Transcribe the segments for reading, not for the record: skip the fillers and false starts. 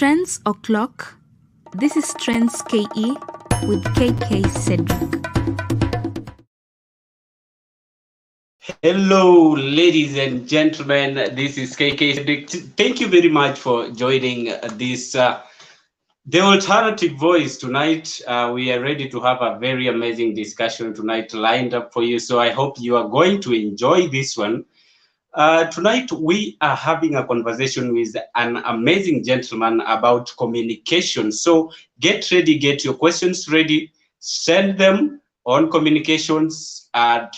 Trends O'Clock. This is Trends KE with KK Cedric. Hello, ladies and gentlemen. This is KK Cedric. Thank you very much for joining this The Alternative Voice tonight. We are ready to have a very amazing discussion tonight lined up for you. So I hope you are going to enjoy this one. Tonight, we are having a conversation with an amazing gentleman about communication. So get ready, get your questions ready, send them on communications at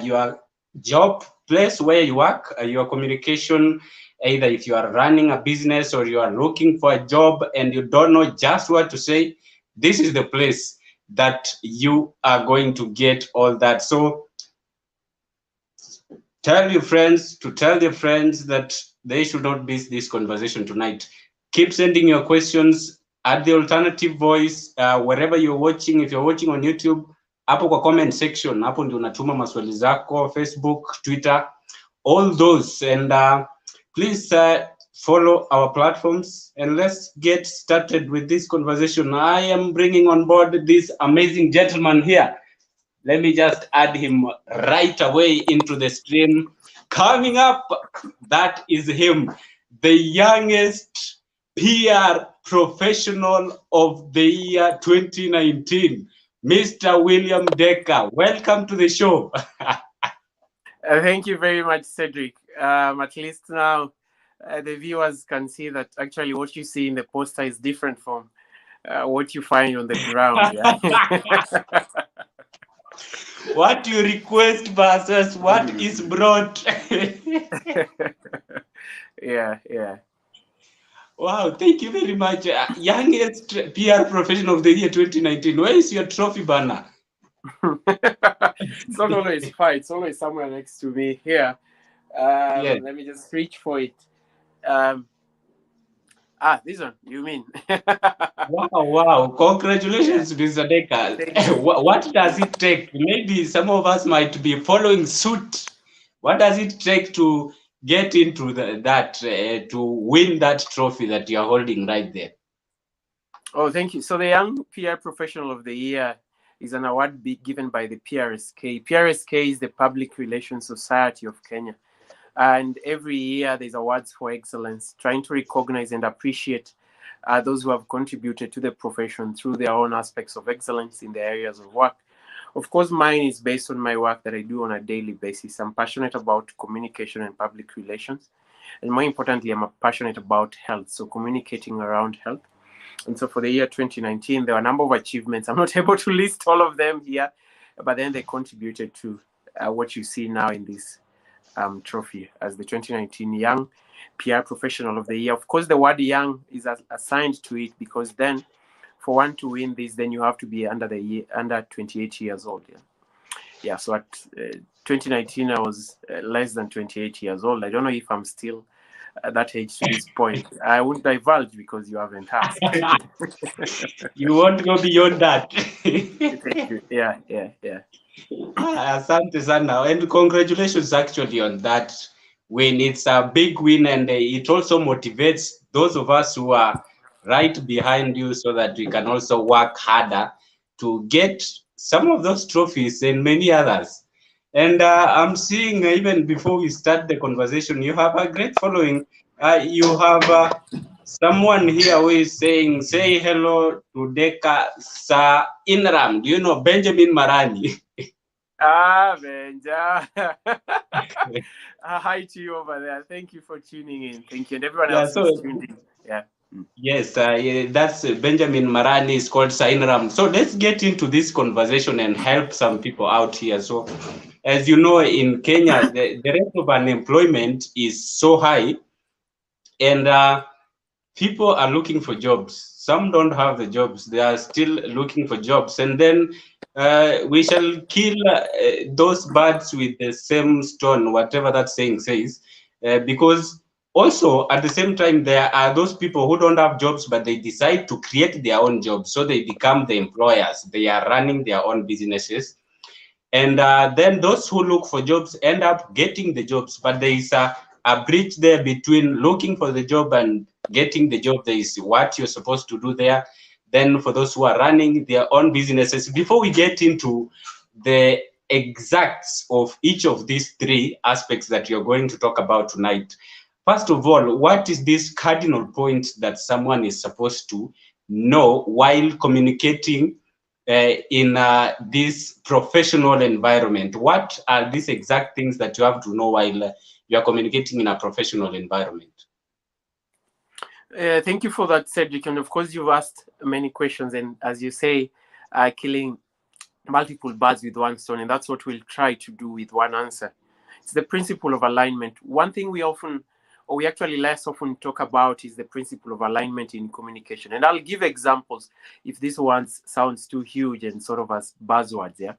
your job place where you work, your communication, either if you are running a business or you are looking for a job and you don't know just what to say, this is the place that you are going to get all that. So tell your friends to tell their friends that they should not miss this conversation tonight. Keep sending your questions at the Alternative Voice, wherever you're watching. If you're watching on YouTube, hapo kwa comment section, hapo ndio unatuma maswali zako, Facebook, Twitter, all those. And please follow our platforms and let's get started with this conversation. I am bringing on board this amazing gentleman here. Let me just add him right away into the stream. Coming up, that is him, the youngest PR professional of the year 2019, Mr. William Dekker. Welcome to the show. Thank you very much, Cedric. At least now the viewers can see that actually what you see in the poster is different from what you find on the ground. Yeah? What you request versus what is brought. Yeah. Wow, thank you very much. Youngest PR professional of the year 2019. Where is your trophy banner? It's not always far. It's always somewhere next to me here. Yes. Let me just reach for it. This one, you mean? Wow. Congratulations, Mr. Dekker. What does it take? Maybe some of us might be following suit. What does it take to get into to win that trophy that you're holding right there? Oh, thank you. So the Young PR Professional of the Year is an award given by the PRSK. PRSK is the Public Relations Society of Kenya. And every year there's awards for excellence, trying to recognize and appreciate those who have contributed to the profession through their own aspects of excellence in their areas of work. Of course, mine is based on my work that I do on a daily basis. I'm passionate about communication and public relations. And more importantly, I'm passionate about health, so communicating around health. And so for the year 2019, there were a number of achievements. I'm not able to list all of them here, but then they contributed to what you see now in this trophy as the 2019 Young PR Professional of the Year. Of course, the word young is assigned to it because then for one to win this, then you have to be under 28 years old. Yeah. So at 2019, I was less than 28 years old. I don't know if I'm still at that age to this point. I won't divulge because you haven't asked. You won't go beyond that. Thank you. Yeah. Asante sana. And congratulations actually on that win. It's a big win, and it also motivates those of us who are right behind you so that we can also work harder to get some of those trophies and many others. And I'm seeing even before we start the conversation, you have a great following. You have someone here who is saying, say hello to Dekker Sa Inram. Do you know Benjamin Marani? Benja. Hi to you over there. Thank you for tuning in. Thank you. And everyone else who's tuned in. Yeah. Yes, that's Benjamin Marani is called Sainram. So let's get into this conversation and help some people out here. So as you know, in Kenya, the rate of unemployment is so high, and people are looking for jobs. Some don't have the jobs. They are still looking for jobs. And then we shall kill those birds with the same stone, whatever that saying says, because also at the same time, there are those people who don't have jobs, but they decide to create their own jobs. So they become the employers. They are running their own businesses. And then those who look for jobs end up getting the jobs, but there is a a bridge there between looking for the job and getting the job. There is what you're supposed to do there. Then for those who are running their own businesses, before we get into the exacts of each of these three aspects that you're going to talk about tonight, first of all, what is this cardinal point that someone is supposed to know while communicating in this professional environment? What are these exact things that you have to know while you are communicating in a professional environment? Thank you for that, Cedric. And of course, you've asked many questions. And as you say, killing multiple birds with one stone. And that's what we'll try to do with one answer. It's the principle of alignment. One thing we actually less often talk about is the principle of alignment in communication. And I'll give examples if this one sounds too huge and sort of as buzzwords. Yeah.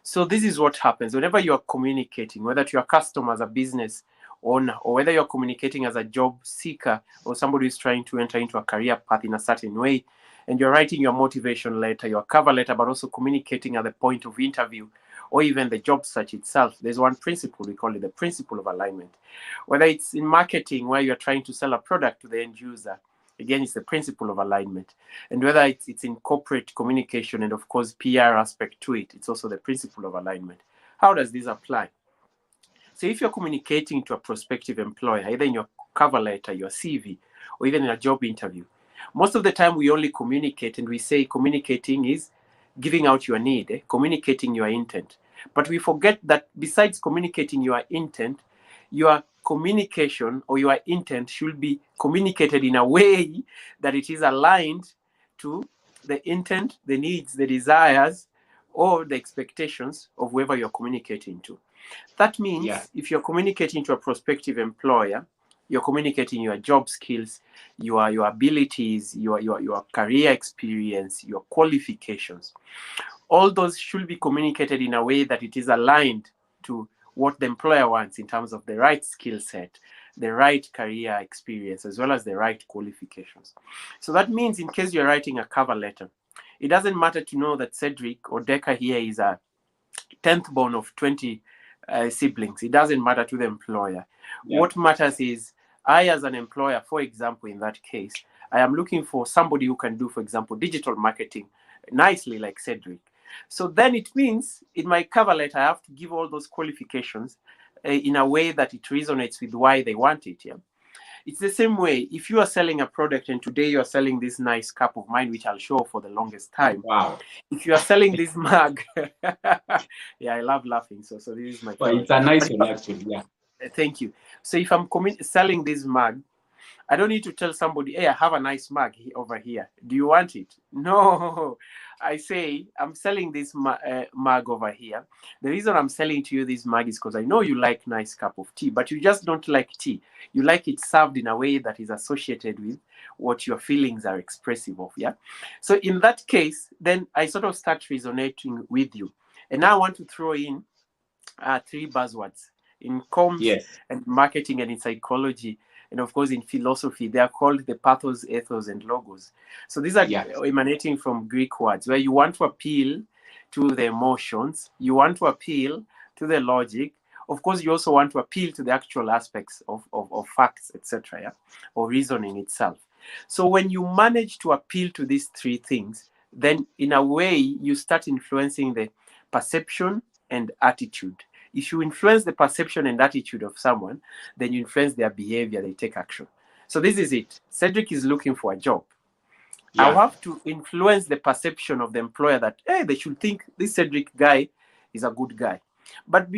So this is what happens whenever you are communicating, whether to your customers, a business owner, or whether you're communicating as a job seeker or somebody who's trying to enter into a career path in a certain way, and you're writing your motivation letter, your cover letter, but also communicating at the point of interview or even the job search itself, there's one principle, we call it the principle of alignment. Whether it's in marketing where you're trying to sell a product to the end user, again, it's the principle of alignment. And whether it's in corporate communication and of course PR aspect to it, it's also the principle of alignment. How does this apply? So if you're communicating to a prospective employer, either in your cover letter, your CV, or even in a job interview, most of the time we only communicate and we say communicating is giving out your need, communicating your intent. But we forget that besides communicating your intent, your communication or your intent should be communicated in a way that it is aligned to the intent, the needs, the desires, or the expectations of whoever you're communicating to. That means if you're communicating to a prospective employer, you're communicating your job skills, your abilities, your career experience, your qualifications. All those should be communicated in a way that it is aligned to what the employer wants in terms of the right skill set, the right career experience, as well as the right qualifications. So that means in case you're writing a cover letter, it doesn't matter to know that Cedric or Dekker here is a 10th born of 20 siblings. It doesn't matter to the employer. What matters is I, as an employer, for example, in that case, I am looking for somebody who can do, for example, digital marketing nicely like Cedric. So then it means in my cover letter, I have to give all those qualifications in a way that it resonates with why they want it. Yeah. It's the same way if you are selling a product and today you are selling this nice cup of mine, which I'll show for the longest time. Wow. If you are selling this mug, yeah, I love laughing. So this is my. Well, it's a nice one actually. Yeah. Thank you. So if I'm selling this mug, I don't need to tell somebody, hey, I have a nice mug over here. Do you want it? No. I say, I'm selling this mug over here. The reason I'm selling to you this mug is because I know you like nice cup of tea, but you just don't like tea. You like it served in a way that is associated with what your feelings are expressive of, yeah? So in that case, then I sort of start resonating with you. And now I want to throw in 3 buzzwords. In comms and marketing and in psychology, and of course in philosophy, they are called the pathos, ethos, and logos. So these are emanating from Greek words where you want to appeal to the emotions, you want to appeal to the logic. Of course, you also want to appeal to the actual aspects of facts, etc., yeah, or reasoning itself. So when you manage to appeal to these 3 things, then in a way you start influencing the perception and attitude. If you influence the perception and attitude of someone, then you influence their behavior, they take action. So this is it. Cedric is looking for a job. I'll have to influence the perception of the employer that, hey, they should think this Cedric guy is a good guy. But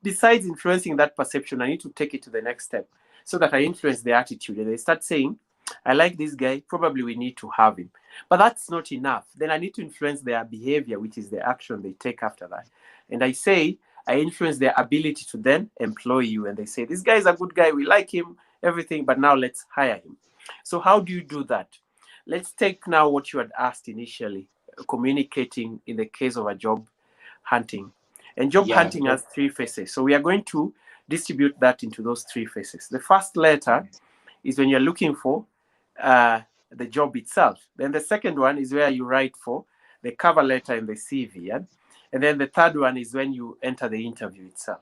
besides influencing that perception, I need to take it to the next step so that I influence the attitude. And they start saying, I like this guy, probably we need to have him. But that's not enough. Then I need to influence their behavior, which is the action they take after that. And I say, I influence their ability to then employ you. And they say, this guy is a good guy. We like him, everything, but now let's hire him. So how do you do that? Let's take now what you had asked initially, communicating in the case of a job hunting. And job hunting has 3 phases. So we are going to distribute that into those 3 phases. The first letter is when you're looking for the job itself. Then the second one is where you write for the cover letter and the CV. Yeah? And then the third one is when you enter the interview itself.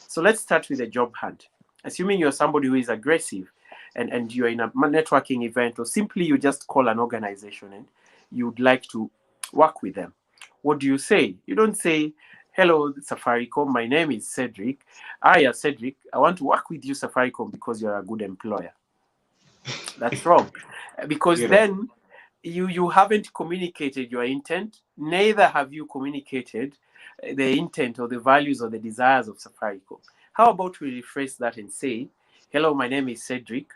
So let's start with the job hunt. assuming you're somebody who is aggressive and you're in a networking event, or simply you just call an organization and you'd like to work with them, what do you say? You don't say, hello, Safaricom, my name is Cedric. Cedric, I want to work with you, Safaricom, because you're a good employer. That's wrong. Because then you haven't communicated your intent, neither have you communicated the intent or the values or the desires of Safaricom. How about we rephrase that and say, hello, my name is Cedric.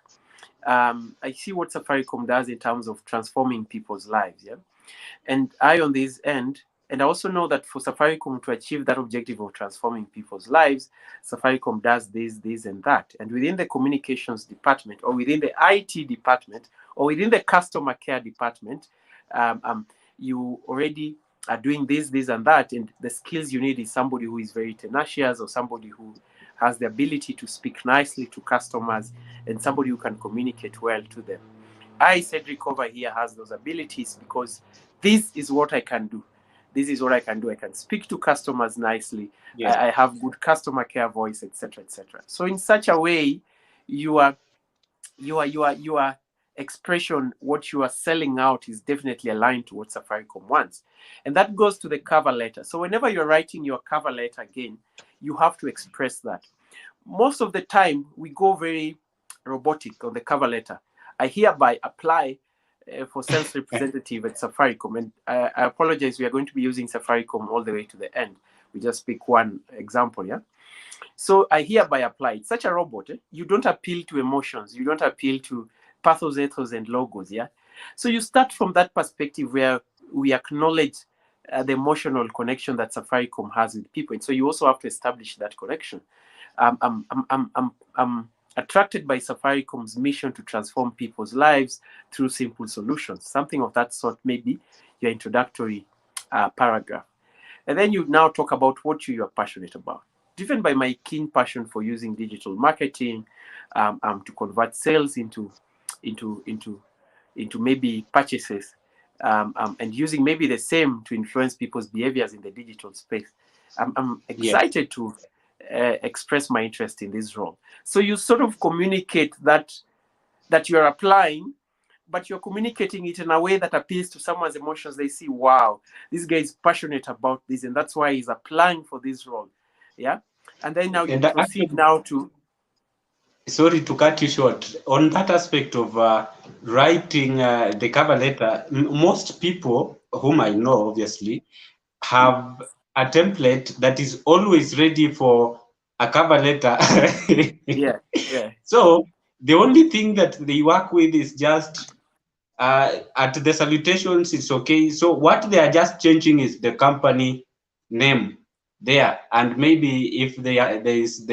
I see what Safaricom does in terms of transforming people's lives. Yeah. And I, on this end, and I also know that for Safaricom to achieve that objective of transforming people's lives, Safaricom does this, and that. And within the communications department, or within the IT department, or within the customer care department, you already are doing this, and that. And the skills you need is somebody who is very tenacious, or somebody who has the ability to speak nicely to customers, and somebody who can communicate well to them. Cedric over here has those abilities because this is what I can do. This is what I can do. I can speak to customers nicely. Yes. I have good customer care voice, etc., etc. So in such a way, your expression, what you are selling out, is definitely aligned to what Safaricom wants. And that goes to the cover letter. So whenever you're writing your cover letter again, you have to express that. Most of the time, we go very robotic on the cover letter. I hereby apply for sales representative at Safaricom. And I apologize, we are going to be using Safaricom all the way to the end. We just pick one example, yeah? So I hereby apply. It's such a robot. You don't appeal to emotions. You don't appeal to pathos, ethos, and logos, yeah? So you start from that perspective where we acknowledge the emotional connection that Safaricom has with people. And so you also have to establish that connection. I'm attracted by Safaricom's mission to transform people's lives through simple solutions. Something of that sort, maybe your introductory paragraph. And then you now talk about what you are passionate about. Driven by my keen passion for using digital marketing to convert sales into maybe purchases, and using maybe the same to influence people's behaviors in the digital space. I'm excited to express my interest in this role. So you sort of communicate that you're applying, but you're communicating it in a way that appeals to someone's emotions. They see, wow, this guy is passionate about this, and that's why he's applying for this role. Yeah. And then now you proceed now to... Sorry to cut you short. On that aspect of writing the cover letter, most people whom I know, obviously, have a template that is always ready for a cover letter. Yeah. So the only thing that they work with is just at the salutations, it's okay. So what they are just changing is the company name there, and maybe if there is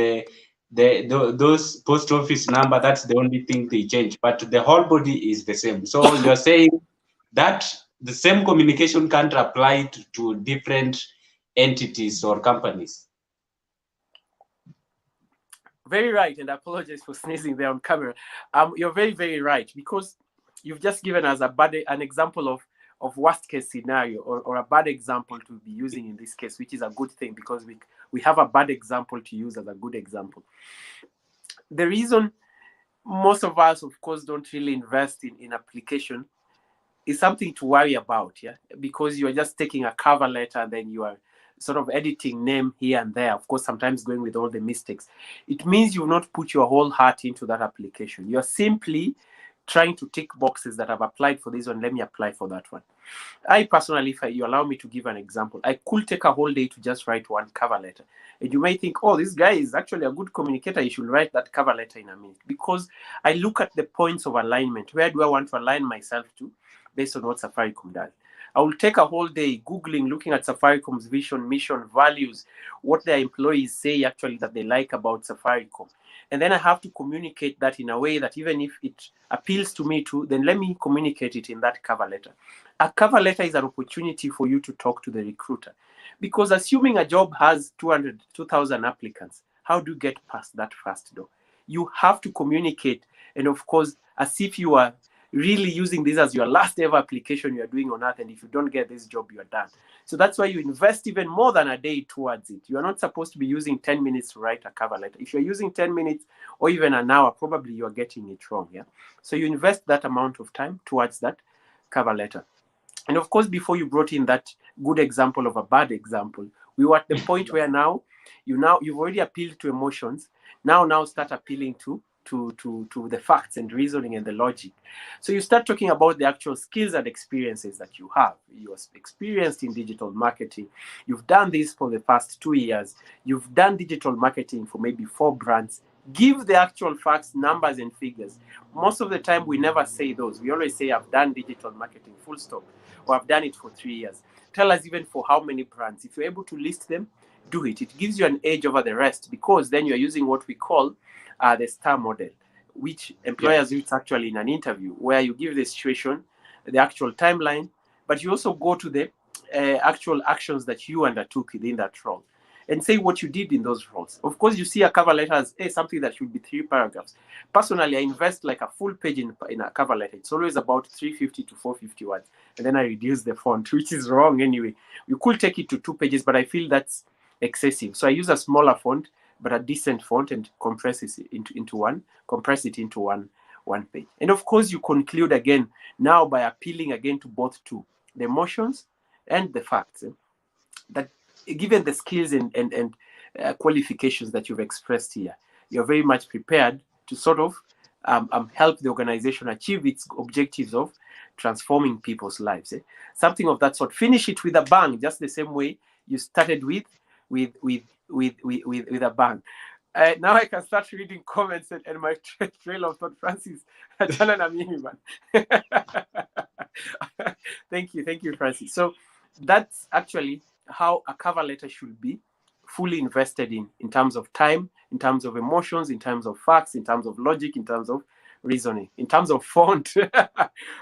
those post office number, that's the only thing they change, but the whole body is the same. So you're saying that the same communication can't apply to different entities or companies. Very right, and I apologize for sneezing there on camera. You're very, very right, because you've just given us an example of worst case scenario, or a bad example to be using in this case, which is a good thing, because we have a bad example to use as a good example. The reason most of us, of course, don't really invest in application is something to worry about, yeah, because you are just taking a cover letter and then you are sort of editing name here and there, of course, sometimes going with all the mistakes. It means you've not put your whole heart into that application. You're simply trying to tick boxes that I've applied for this one, let me apply for that one. I personally, if you allow me to give an example, I could take a whole day to just write one cover letter. And you may think, oh, this guy is actually a good communicator, you should write that cover letter in a minute. Because I look at the points of alignment. Where do I want to align myself to based on what Safaricom does? I will take a whole day Googling, looking at Safaricom's vision, mission, values, what their employees say actually that they like about Safaricom. And then I have to communicate that in a way that even if it appeals to me too, then let me communicate it in that cover letter. A cover letter is an opportunity for you to talk to the recruiter. Because assuming a job has 2,000 applicants, how do you get past that first door? You have to communicate, and of course, as if you are really using this as your last ever application you're doing on earth, and if you don't get this job, you're done. So that's why you invest even more than a day towards it. You are not supposed to be using 10 minutes to write a cover letter. If you're using 10 minutes or even an hour, probably you're getting it wrong. Yeah. So you invest that amount of time towards that cover letter. And of course, before you brought in that good example of a bad example, we were at the point where you've already appealed to emotions. Now start appealing to the facts and reasoning and the logic. So you start talking about the actual skills and experiences that you have. You're experienced in digital marketing. You've done this for the past 2 years. You've done digital marketing for maybe 4 brands. Give the actual facts, numbers, and figures. Most of the time, we never say those. We always say, I've done digital marketing, full stop, or I've done it for 3 years. Tell us even for how many brands. If you're able to list them, do it. It gives you an edge over the rest, because then you're using what we call the STAR model, which employers use actually in an interview, where you give the situation, the actual timeline, but you also go to the actual actions that you undertook within that role and say what you did in those roles. Of course, you see a cover letter as something that should be 3 paragraphs. Personally, I invest like a full page in a cover letter. It's always about 350 to 450 words. And then I reduce the font, which is wrong anyway. You could take it to 2 pages, but I feel that's excessive. So I use a smaller font, but a decent font, and compress it into one page. And of course, you conclude again now by appealing again to both the emotions and the facts. That given the skills and qualifications that you've expressed here, you're very much prepared to sort of help the organization achieve its objectives of transforming people's lives. Something of that sort. Finish it with a bang, just the same way you started with a bang. Now I can start reading comments and my trail of thought, Francis. Thank you, Francis. So that's actually how a cover letter should be fully invested in terms of time, in terms of emotions, in terms of facts, in terms of logic, in terms of reasoning, in terms of font.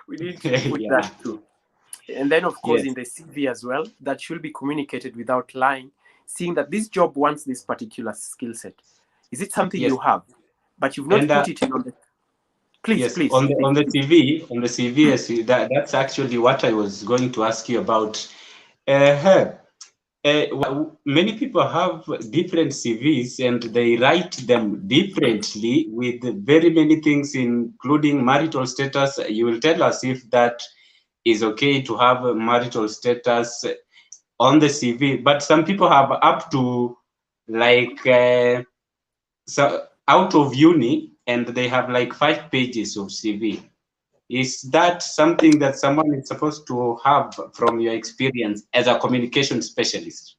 We need to put that too. And then, of course, in the CV as well, that should be communicated without lying, seeing that this job wants this particular skill set. Is it something you have, but you've not put it in on the... Please. On the CV, that's actually what I was going to ask you about. Many people have different CVs and they write them differently with very many things, including marital status. You will tell us if that is okay to have a marital status on the CV, but some people have up to like so out of uni and they have like 5 pages of CV. Is that something that someone is supposed to have from your experience as a communication specialist?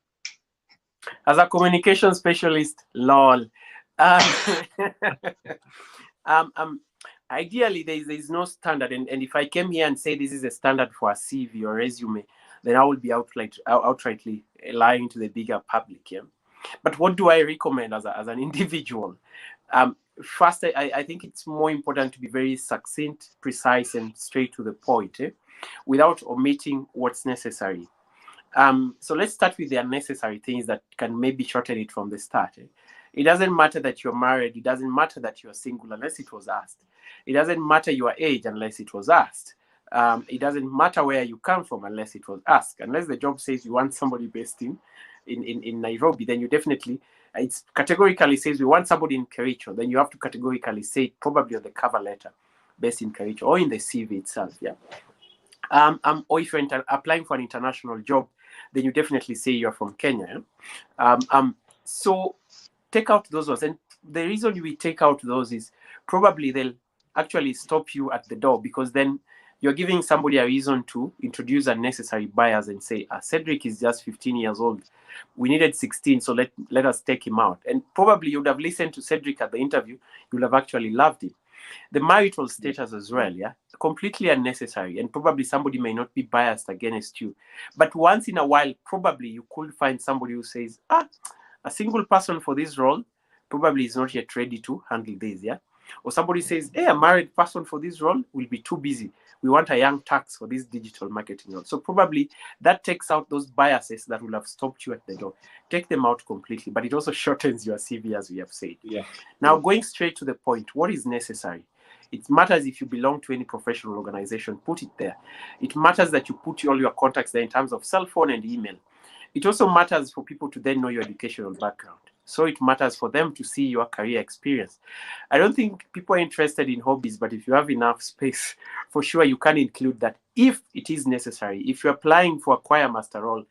As a communication specialist, lol. Ideally, there is no standard. And if I came here and say this is a standard for a CV or resume, then I would be outrightly lying to the bigger public. Yeah? But what do I recommend as an individual? First, I think it's more important to be very succinct, precise, and straight to the point, without omitting what's necessary. So let's start with the unnecessary things that can maybe shorten it from the start. It doesn't matter that you're married. It doesn't matter that you're single unless it was asked. It doesn't matter your age unless it was asked. It doesn't matter where you come from unless it was asked. Unless the job says you want somebody based in Nairobi, then you definitely... It categorically says we want somebody in Kericho, then you have to categorically say probably on the cover letter, based in Kericho, or in the CV itself, yeah. Or if you're applying for an international job, then you definitely say you're from Kenya. Yeah? So take out those ones, and the reason we take out those is probably they'll actually stop you at the door, because then you're giving somebody a reason to introduce unnecessary bias and say, Cedric is just 15 years old. We needed 16, so let us take him out. And probably you would have listened to Cedric at the interview. You would have actually loved it. The marital status as well, yeah, completely unnecessary. And probably somebody may not be biased against you. But once in a while, probably you could find somebody who says, a single person for this role probably is not yet ready to handle this, yeah. Or somebody says, a married person for this role will be too busy. We want a young tax for this digital marketing role. So probably that takes out those biases that will have stopped you at the door. Take them out completely, but it also shortens your CV, as we have said. Yeah. Now, going straight to the point, what is necessary? It matters if you belong to any professional organization, put it there. It matters that you put all your contacts there in terms of cell phone and email. It also matters for people to then know your educational background. So it matters for them to see your career experience. I don't think people are interested in hobbies, but if you have enough space, for sure you can include that if it is necessary. If you're applying for a choir master role,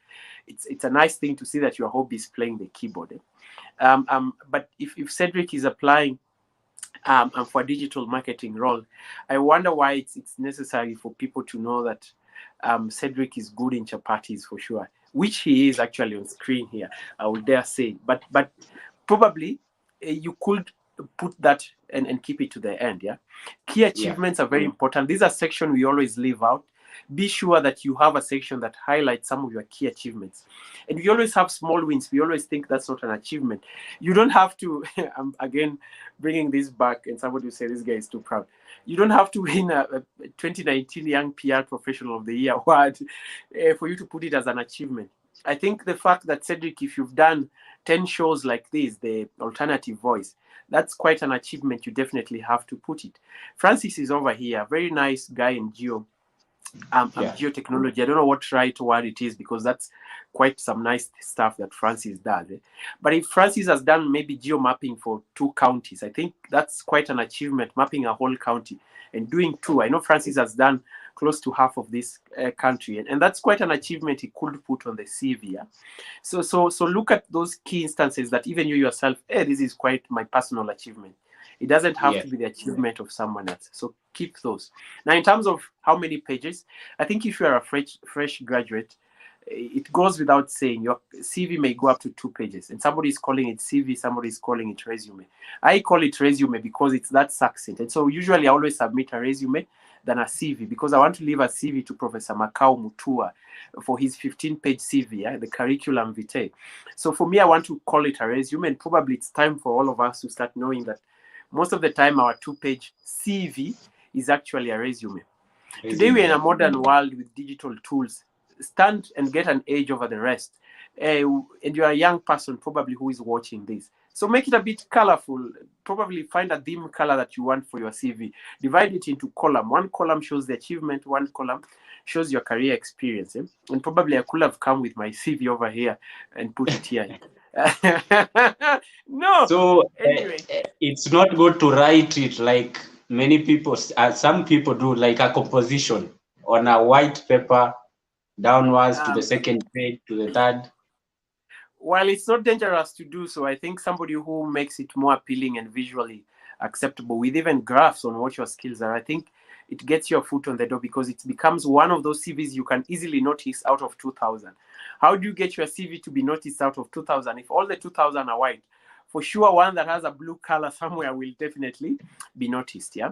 it's a nice thing to see that your hobby is playing the keyboard. But if Cedric is applying for a digital marketing role, I wonder why it's necessary for people to know that Cedric is good in chapatis for sure, which he is actually on screen here, I would dare say. But probably you could put that and keep it to the end. Yeah, key achievements are very important. These are sections we always leave out. Be sure that you have a section that highlights some of your key achievements. And we always have small wins. We always think that's not an achievement. You don't have to, I'm again bringing this back, and somebody will say this guy is too proud. You don't have to win a 2019 Young PR Professional of the Year award for you to put it as an achievement. I think the fact that, Cedric, if you've done 10 shows like this, the alternative voice, that's quite an achievement. You definitely have to put it. Francis is over here, very nice guy in geotechnology. I don't know what right word it is, because that's quite some nice stuff that Francis does. But if Francis has done maybe geo mapping for 2 counties, I think that's quite an achievement, mapping a whole county and doing 2. I know Francis has done close to half of this country, and that's quite an achievement he could put on the CV. Yeah? So look at those key instances that even you yourself, this is quite my personal achievement. It doesn't have to be the achievement of someone else. So keep those. Now, in terms of how many pages, I think if you are a fresh graduate, it goes without saying your CV may go up to 2 pages. And somebody is calling it CV, somebody is calling it resume. I call it resume because it's that succinct. And so usually I always submit a resume than a CV, because I want to leave a CV to Professor Makau Mutua for his 15-page CV, the curriculum vitae. So for me, I want to call it a resume, and probably it's time for all of us to start knowing that most of the time our 2-page CV is actually a resume. Today we're in a modern world with digital tools. Stand and get an edge over the rest. And you're a young person probably who is watching this. So make it a bit colorful. Probably find a theme color that you want for your CV. Divide it into column. One column shows the achievement. One column shows your career experience. And probably I could have come with my CV over here and put it here. No. So anyway, it's not good to write it like many people, some people do, like a composition on a white paper downwards to the second page, to the third. While it's not dangerous to do so, I think somebody who makes it more appealing and visually acceptable, with even graphs on what your skills are, I think it gets your foot on the door, because it becomes one of those CVs you can easily notice out of 2,000. How do you get your CV to be noticed out of 2,000? If all the 2,000 are white, for sure one that has a blue color somewhere will definitely be noticed. Yeah.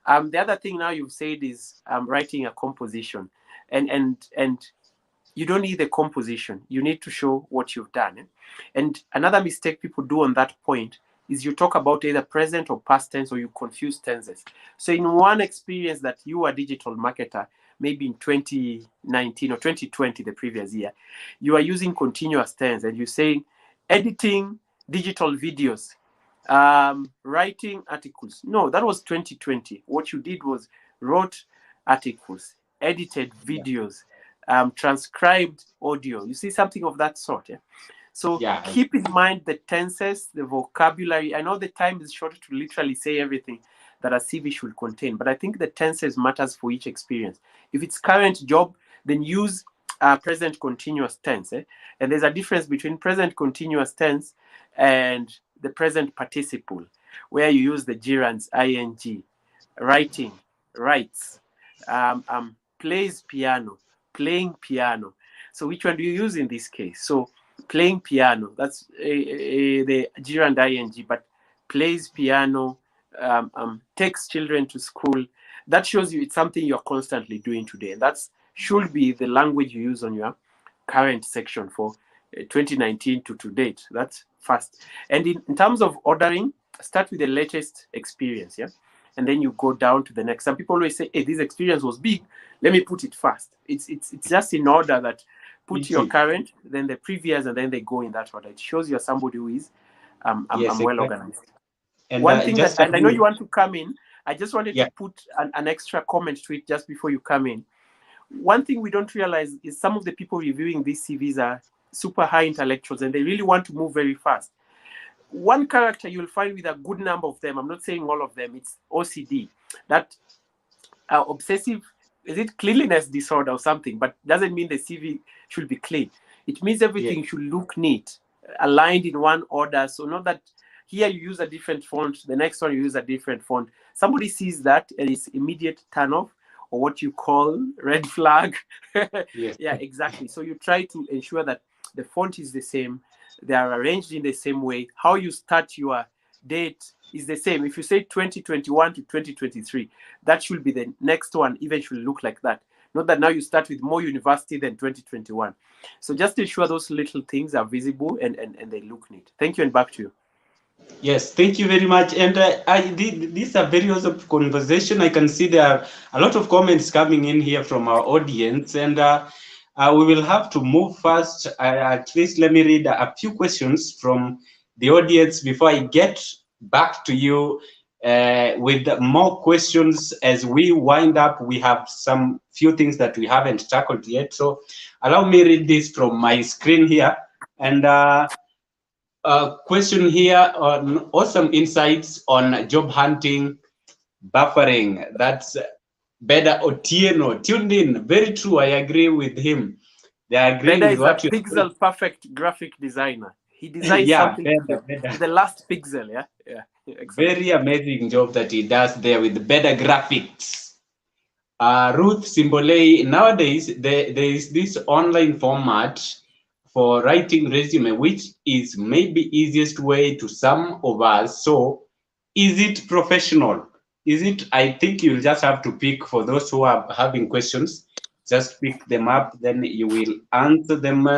The other thing now you've said is writing a composition, and you don't need the composition. You need to show what you've done. And another mistake people do on that point is you talk about either present or past tense, or you confuse tenses. So in one experience that you were a digital marketer, maybe in 2019 or 2020, the previous year, you are using continuous tense, and you're saying editing digital videos, writing articles. No, that was 2020. What you did was wrote articles, edited videos, transcribed audio. You see, something of that sort. Yeah? So keep in mind the tenses, the vocabulary. I know the time is short to literally say everything that a CV should contain, but I think the tenses matters for each experience. If it's current job, then use present continuous tense. And there's a difference between present continuous tense and the present participle, where you use the gerunds ing, writing, writes, plays piano, playing piano. So which one do you use in this case? So playing piano, that's the gerund ing, but plays piano, takes children to school. That shows you it's something you're constantly doing today. And that should be the language you use on your current section for 2019 to date. That's fast. And in terms of ordering, start with the latest experience, yeah? And then you go down to the next. Some people always say, hey, this experience was big, let me put it first. It's just in order that put your current, then the previous, and then they go in that order. It shows you're somebody who is well organized. And one thing that, and I know you want to come in, I just wanted Yeah. to put an extra comment to it just before you come in. One thing we don't realize is some of the people reviewing these CVs are super high intellectuals and they really want to move very fast. One character you'll find with a good number of them, I'm not saying all of them, it's OCD. That obsessive, is it cleanliness disorder or something, but doesn't mean the CV should be clean. It means everything should look neat, aligned in one order. So not that here you use a different font, the next one you use a different font. Somebody sees that and it's immediate turn off, or what you call red flag. Yes. Yeah, exactly. So you try to ensure that the font is the same, they are arranged in the same way. How you start your date is the same. If you say 2021 to 2023, that should be the next one, even should look like that. Not that now you start with more university than 2021. So just ensure those little things are visible and they look neat. Thank you, and back to you. Yes, thank you very much. And this is a very awesome conversation. I can see there are a lot of comments coming in here from our audience, and we will have to move fast. At least let me read a few questions from the audience before I get back to you with more questions. As we wind up, we have some few things that we haven't tackled yet. So allow me read this from my screen here. And question here on awesome insights on job hunting, buffering. That's Beda Otieno tuned in. Very true. I agree with him. They agree Beda with is what a you pixel perfect graphic designer. He designs yeah, something Beda. to the last pixel. Yeah. Excellent. Very amazing job that he does there with better graphics. Ruth Simbolei, nowadays there is this online format for writing resume, which is maybe easiest way to some of us. So is it professional? Is it? I think you'll just have to pick, for those who are having questions, just pick them up, then you will answer them.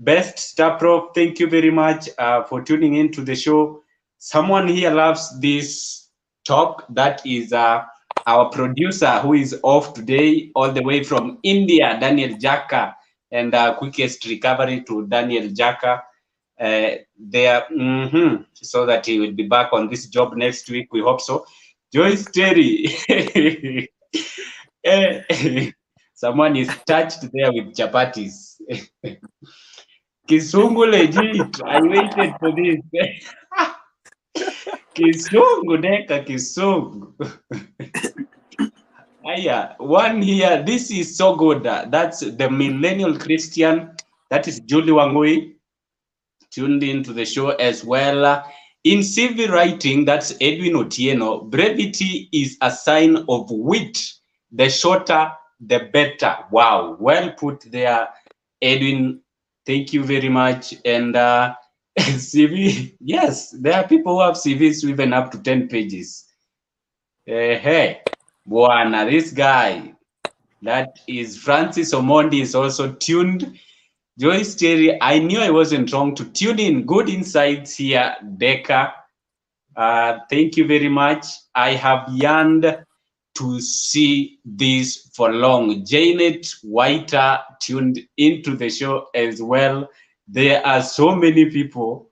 Best Star Prof, thank you very much for tuning in to the show. Someone here loves this talk. That is our producer who is off today, all the way from India, Daniel Jaka, and quickest recovery to Daniel Jaka. So that he will be back on this job next week. We hope so. Joyce Terry. Someone is touched there with chapatis. Kisungu legit. I waited for this. Kisungu Dekker, Kisungu. Aya, one here. This is so good. That's the Millennial Christian. That is Julie Wangui, tuned into the show as well. In CV writing, that's Edwin Otieno. Brevity is a sign of wit. The shorter, the better. Wow, well put there, Edwin. Thank you very much. And CV, yes, there are people who have CVs even up to 10 pages. Hey, Buana, this guy, that is Francis Omondi, is also tuned. Joyce Terry, I knew I wasn't wrong to tune in. Good insights here, Dekker. Thank you very much. I have yearned to see this for long. Janet Whiter tuned into the show as well. There are so many people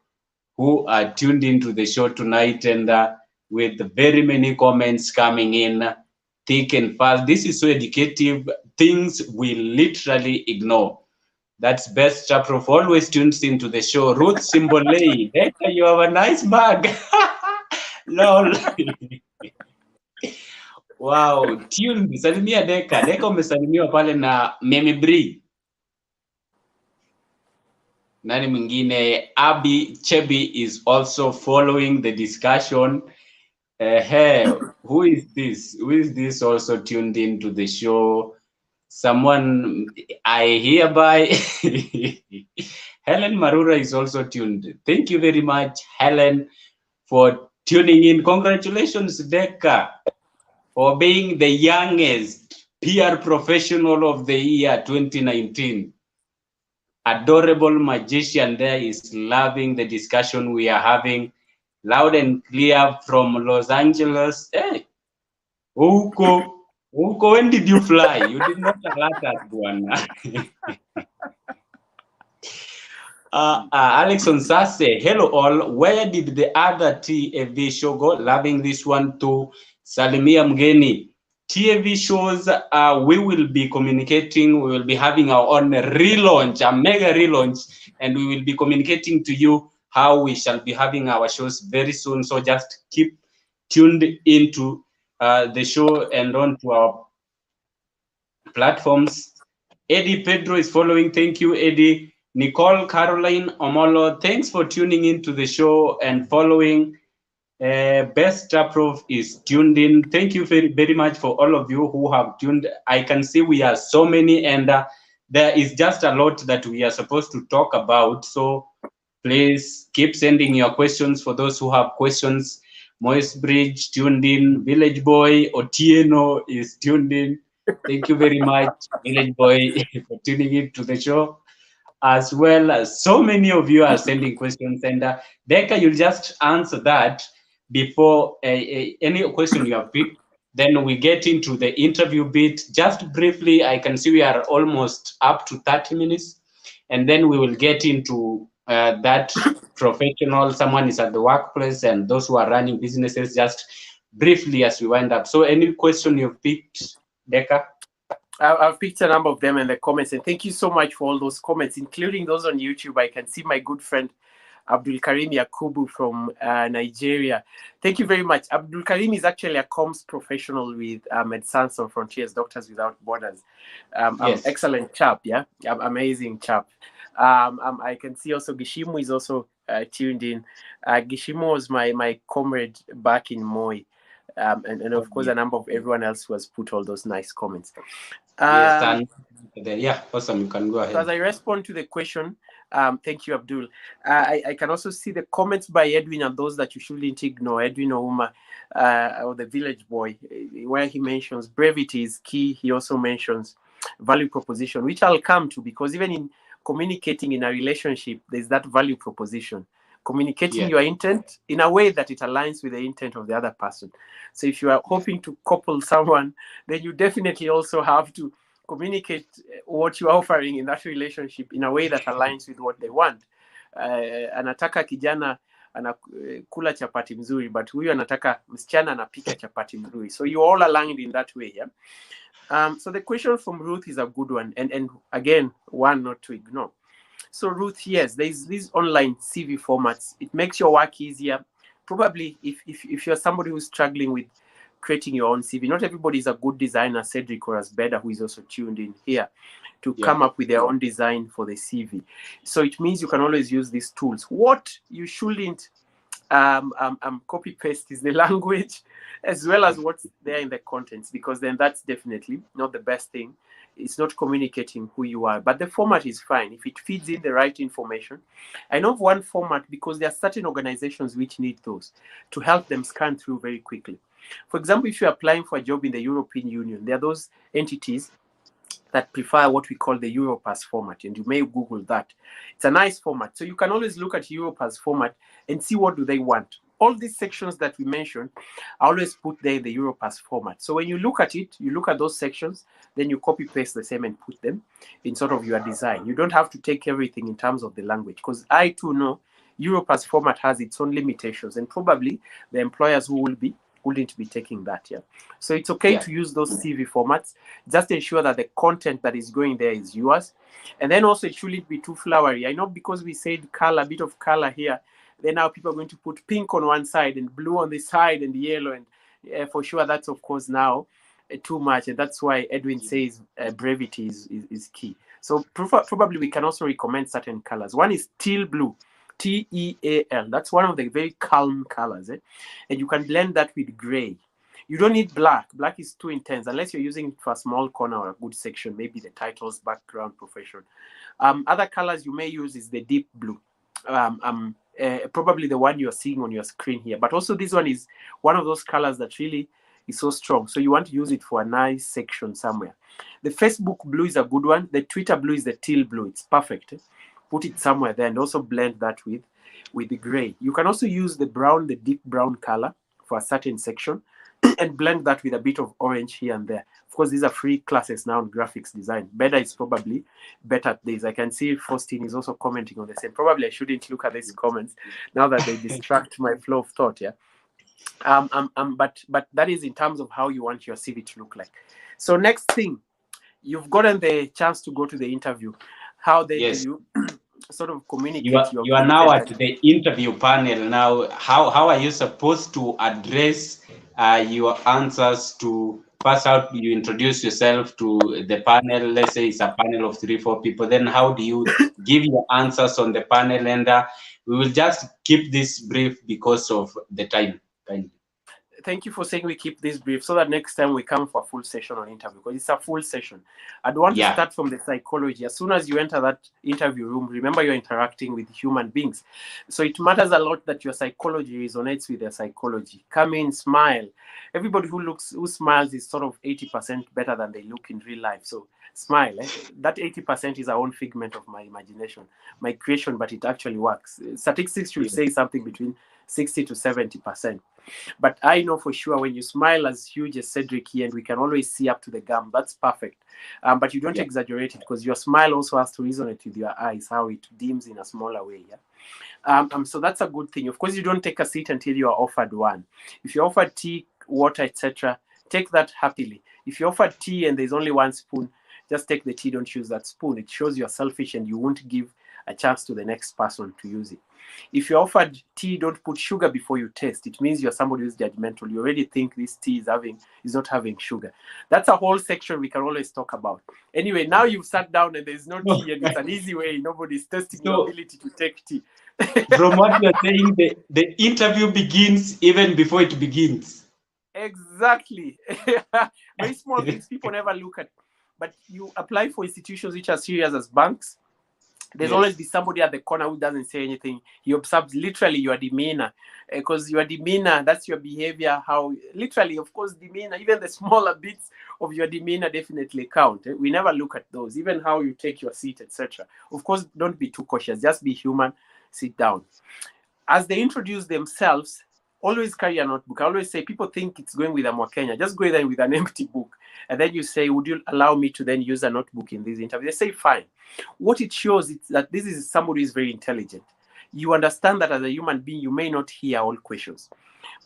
who are tuned into the show tonight, and with very many comments coming in thick and fast. This is so educative. Things we literally ignore. That's Best Chaprof, always tunes into the show. Ruth Simbolei, Dekker, you have a nice bag. Lol. Wow, tuned. Salimia Dekker. Dekker umesalimiwa pale na Meme Bri. Nani mwingine? Abby Chebi is also following the discussion. Hey, who is this? Who is this also tuned into the show? Someone I hereby Helen Marura is also tuned. Thank you very much, Helen, for tuning in. Congratulations, Dekker, for being the youngest PR professional of the year 2019. Adorable magician there is loving the discussion we are having. Loud and clear from Los Angeles. Hey, Uko, when did you fly? You did not alert us, Buana. Alex Onsase, hello all. Where did the other TFV show go? Loving this one too. Salimia Mgeni. TV shows, we will be communicating, we will be having our own relaunch, a mega relaunch, and we will be communicating to you how we shall be having our shows very soon. So just keep tuned into the show and on to our platforms. Eddie Pedro is following. Thank you, Eddie. Nicole Caroline Omolo, thanks for tuning into the show and following. Best Taprof is tuned in. Thank you very, very much for all of you who have tuned. I can see we are so many, and there is just a lot that we are supposed to talk about. So please keep sending your questions for those who have questions. Moist Bridge tuned in. Village Boy Otieno is tuned in. Thank you very much, Village Boy, for tuning in to the show. As well as so many of you are sending questions, and Dekker, you'll just answer that before any question you have picked. Then we get into the interview bit. Just briefly, I can see we are almost up to 30 minutes, and then we will get into that professional, someone is at the workplace, and those who are running businesses, just briefly as we wind up. So any question you've picked, Dekker? I've picked a number of them in the comments, and thank you so much for all those comments, including those on YouTube. I can see my good friend Abdul Karim Yakubu from Nigeria. Thank you very much. Abdul Karim is actually a comms professional with Medecins Sans Frontières, Doctors Without Borders. Yes. Excellent chap, yeah, amazing chap. I can see also Gishimu is also tuned in. Gishimu was my comrade back in Moi. And of course, a number of everyone else who has put all those nice comments. Yes, and yeah, awesome. You can go ahead. So as I respond to the question, thank you, Abdul. I can also see the comments by Edwin and those that you shouldn't ignore. Edwin Ouma, or the Village Boy, where he mentions brevity is key. He also mentions value proposition, which I'll come to, because even in communicating in a relationship, there's that value proposition. Communicating your intent in a way that it aligns with the intent of the other person. So if you are hoping to couple someone, then you definitely also have to communicate what you're offering in that relationship in a way that aligns with what they want. Anataka kijana anakula chapati mzuri, but huyu anataka msichana anapika chapati mzuri. So you're all aligned in that way, yeah? So the question from Ruth is a good one, and again, one not to ignore. So Ruth, yes, there's these online CV formats. It makes your work easier. Probably if you're somebody who's struggling with creating your own CV, not everybody is a good designer. Cedric or Asbeda, who is also tuned in here, to come up with their own design for the CV. So it means you can always use these tools. What you shouldn't copy paste is the language, as well as what's there in the contents, because then that's definitely not the best thing. It's not communicating who you are, but the format is fine if it feeds in the right information. I know of one format because there are certain organizations which need those to help them scan through very quickly. For example, if you're applying for a job in the European Union, there are those entities that prefer what we call the Europass format, and you may Google that. It's a nice format. So you can always look at Europass format and see what do they want. All these sections that we mentioned, I always put there in the Europass format. So when you look at it, you look at those sections, then you copy paste the same and put them in sort of your design. You don't have to take everything in terms of the language, because I too know Europass format has its own limitations, and probably the employers who wouldn't be taking that, yeah. So it's okay to use those CV formats. Just ensure that the content that is going there is yours. And then also it shouldn't be too flowery. I know because we said color, a bit of color here, then now people are going to put pink on one side and blue on the side and yellow, and for sure that's of course now too much, and that's why Edwin says brevity is key. So probably we can also recommend certain colors. One is teal blue, TEAL. That's one of the very calm colors, and you can blend that with gray. You don't need black. Black is too intense unless you're using it for a small corner or a good section, maybe the titles, background, profession. Other colors you may use is the deep blue. Probably the one you're seeing on your screen here, but also this one is one of those colors that really is so strong, so you want to use it for a nice section somewhere. The Facebook blue is a good one. The Twitter blue is the teal blue. It's perfect. Put it somewhere there, and also blend that with the gray. You can also use the brown, the deep brown color for a certain section, and blend that with a bit of orange here and there. Of course, these are free classes now in graphics design. Better is probably better at this. I can see Faustine is also commenting on the same. Probably I shouldn't look at these comments now that they distract my flow of thought, yeah? But that is in terms of how you want your CV to look like. So next thing, you've gotten the chance to go to the interview. How then do Yes. you sort of You communicate are, your you are now content? at the interview panel now. How are you supposed to address your answers to pass out? You introduce yourself to the panel. Let's say it's a panel of 3-4 people. Then how do you give your answers on the panel? And we will just keep this brief because of the time. Thank you for saying we keep this brief so that next time we come for a full session on interview, because it's a full session. I'd want to start from the psychology. As soon as you enter that interview room, remember you're interacting with human beings. So it matters a lot that your psychology resonates with their psychology. Come in, smile. Everybody who smiles is sort of 80% better than they look in real life. So smile. That 80% is our own figment of my imagination, my creation, but it actually works. Statistics should say something between 60 to 70%. But I know for sure when you smile as huge as Cedric here, and we can always see up to the gum, that's perfect. But you don't exaggerate it, because your smile also has to resonate with your eyes, how it dims in a smaller way. So that's a good thing. Of course, you don't take a seat until you are offered one. If you're offered tea, water, etc., take that happily. If you're offered tea and there's only one spoon, just take the tea, don't use that spoon. It shows you're selfish and you won't give a chance to the next person to use it. If you're offered tea, don't put sugar before you taste. It means you're somebody who's judgmental. You already think this tea is not having sugar. That's a whole section we can always talk about. Anyway, now you've sat down and there's no tea, and it's an easy way. Nobody's testing your ability to take tea. From what you're saying, the interview begins even before it begins. Exactly. Very small things people never look at. But you apply for institutions which are serious as banks. There's always be somebody at the corner who doesn't say anything. He observes literally your demeanor, because your demeanor, that's your behavior, how literally, of course, demeanor, even the smaller bits of your demeanor definitely count. We never look at those, even how you take your seat, etc. Of course, don't be too cautious. Just be human. Sit down. As they introduce themselves, always carry a notebook. I always say, people think it's going with a Mwakenya. Just go there with an empty book. And then you say, would you allow me to then use a notebook in this interview? They say, fine. What it shows is that this is somebody who is very intelligent. You understand that as a human being, you may not hear all questions.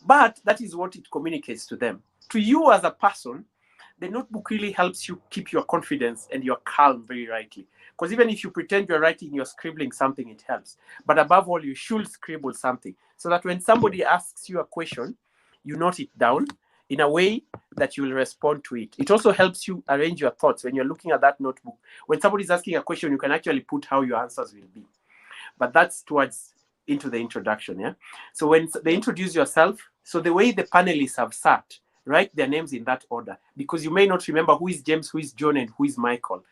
But that is what it communicates to them. To you as a person, the notebook really helps you keep your confidence and your calm very rightly. Because even if you pretend you're writing, you're scribbling something, it helps. But above all, you should scribble something, so that when somebody asks you a question, you note it down in a way that you will respond to it. It also helps you arrange your thoughts when you're looking at that notebook. When somebody's asking a question, you can actually put how your answers will be. But that's towards into the introduction, yeah? So when they introduce yourself, so the way the panelists have sat, write their names in that order, because you may not remember who is James, who is John, and who is Michael.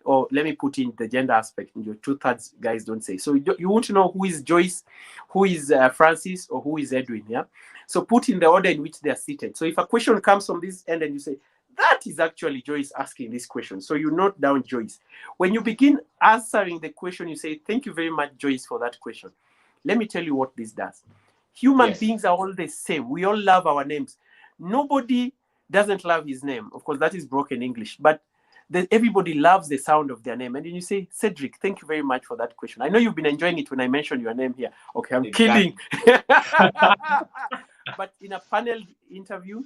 Or let me put in the gender aspect. Your 2/3 guys don't say. So you want to know who is Joyce, who is Francis, or who is Edwin, yeah? So put in the order in which they are seated. So if a question comes from this end and you say, that is actually Joyce asking this question, so you note down Joyce. When you begin answering the question, you say, thank you very much, Joyce, for that question. Let me tell you what this does. Human beings are all the same. We all love our names. Nobody doesn't love his name. Of course, that is broken English, but everybody loves the sound of their name. And then you say, Cedric, thank you very much for that question. I know you've been enjoying it when I mentioned your name here. Okay, I'm kidding. But in a panel interview,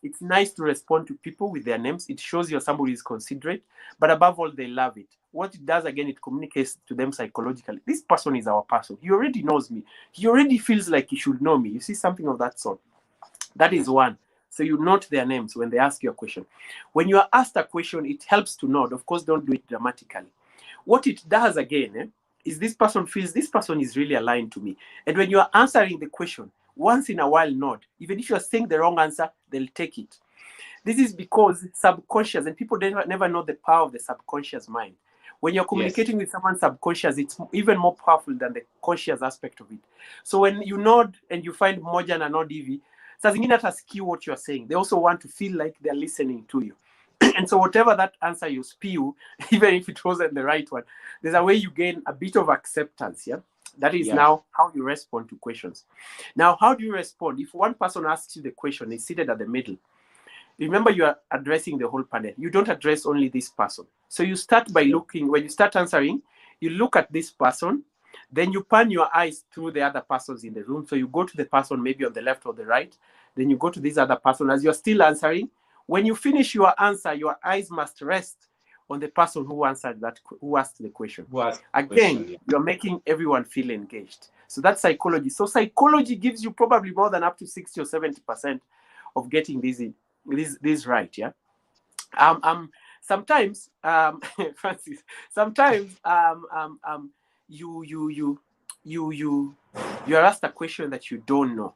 it's nice to respond to people with their names. It shows you somebody is considerate, but above all, they love it. What it does, again, it communicates to them psychologically. This person is our person. He already knows me. He already feels like he should know me. You see, something of that sort. That is one. So you note their names when they ask you a question. When you are asked a question, it helps to nod. Of course, don't do it dramatically. What it does, again, is this person feels this person is really aligned to me. And when you are answering the question, once in a while nod. Even if you're saying the wrong answer, they'll take it. This is because subconscious, and people never know the power of the subconscious mind. When you're communicating with someone's subconscious, it's even more powerful than the conscious aspect of it. So when you nod and you find moja na nod hivi, saa zingine hata skew what you're saying. They also want to feel like they're listening to you. And so whatever that answer you spew, even if it wasn't the right one, there's a way you gain a bit of acceptance, yeah? That is now how you respond to questions. Now, how do you respond? If one person asks you the question, is seated at the middle. Remember, you are addressing the whole panel. You don't address only this person. So you start by looking, when you start answering, you look at this person. Then you pan your eyes through the other persons in the room. So you go to the person maybe on the left or the right. Then you go to this other person as you're still answering. When you finish your answer, your eyes must rest on the person who answered that, who asked the question. Again, you're making everyone feel engaged. So that's psychology. So psychology gives you probably more than up to 60 or 70% of getting this right. Yeah. Sometimes, Francis, sometimes you are asked a question that you don't know.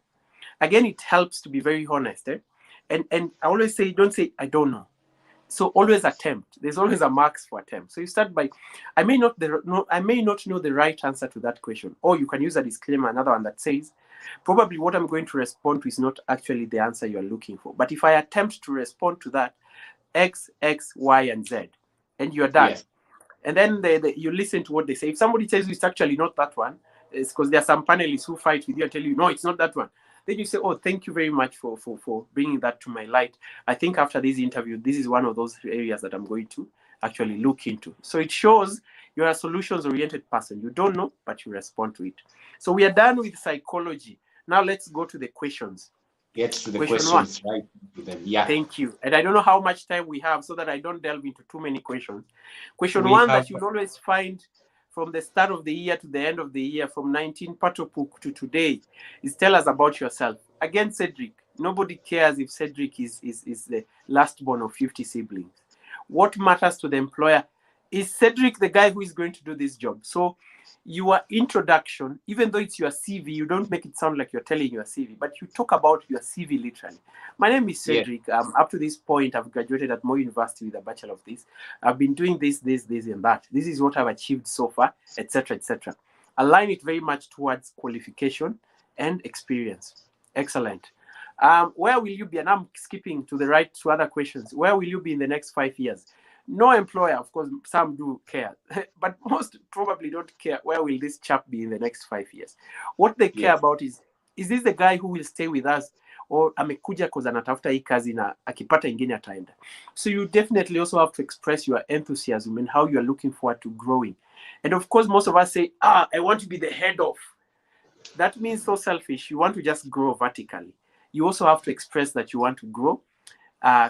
Again, it helps to be very honest. And I always say, don't say I don't know. So always attempt. There's always a marks for attempt. So you start by, I may not know the right answer to that question. Or you can use a disclaimer, another one that says, probably what I'm going to respond to is not actually the answer you're looking for. But if I attempt to respond to that, X, Y, and Z, and you're done. Yes. And then you listen to what they say. If somebody tells you it's actually not that one, it's because there are some panelists who fight with you and tell you, no, it's not that one. Then you say, oh, thank you very much for bringing that to my light. I think after this interview, this is one of those areas that I'm going to actually look into. So it shows you're a solutions-oriented person. You don't know, but you respond to it. So we are done with psychology. Now let's go to the questions. Get to the questions, right? Yeah. Thank you. And I don't know how much time we have so that I don't delve into too many questions. Question one that you'll always find from the start of the year to the end of the year, from 19 Patopuk to today, is tell us about yourself. Again, Cedric, nobody cares if Cedric is the last born of 50 siblings. What matters to the employer is Cedric the guy who is going to do this job. So your introduction, even though it's your CV, you don't make it sound like you're telling your CV, but you talk about your CV literally. My name is Cedric. Yeah. Up to this point, I've graduated at Moi University with a bachelor of this. I've been doing this, and that. This is what I've achieved so far, etc., etc. Align it very much towards qualification and experience. Excellent. Where will you be? And I'm skipping to the right to other questions. Where will you be in the next 5 years? No employer, of course, some do care, but most probably don't care where will this chap be in the next 5 years. What they care about is this the guy who will stay with us, or amekuja cause anatafuta hii kazi na akipata ingine ataenda. So you definitely also have to express your enthusiasm and how you are looking forward to growing. And of course, most of us say, I want to be the head of. That means so selfish. You want to just grow vertically. You also have to express that you want to grow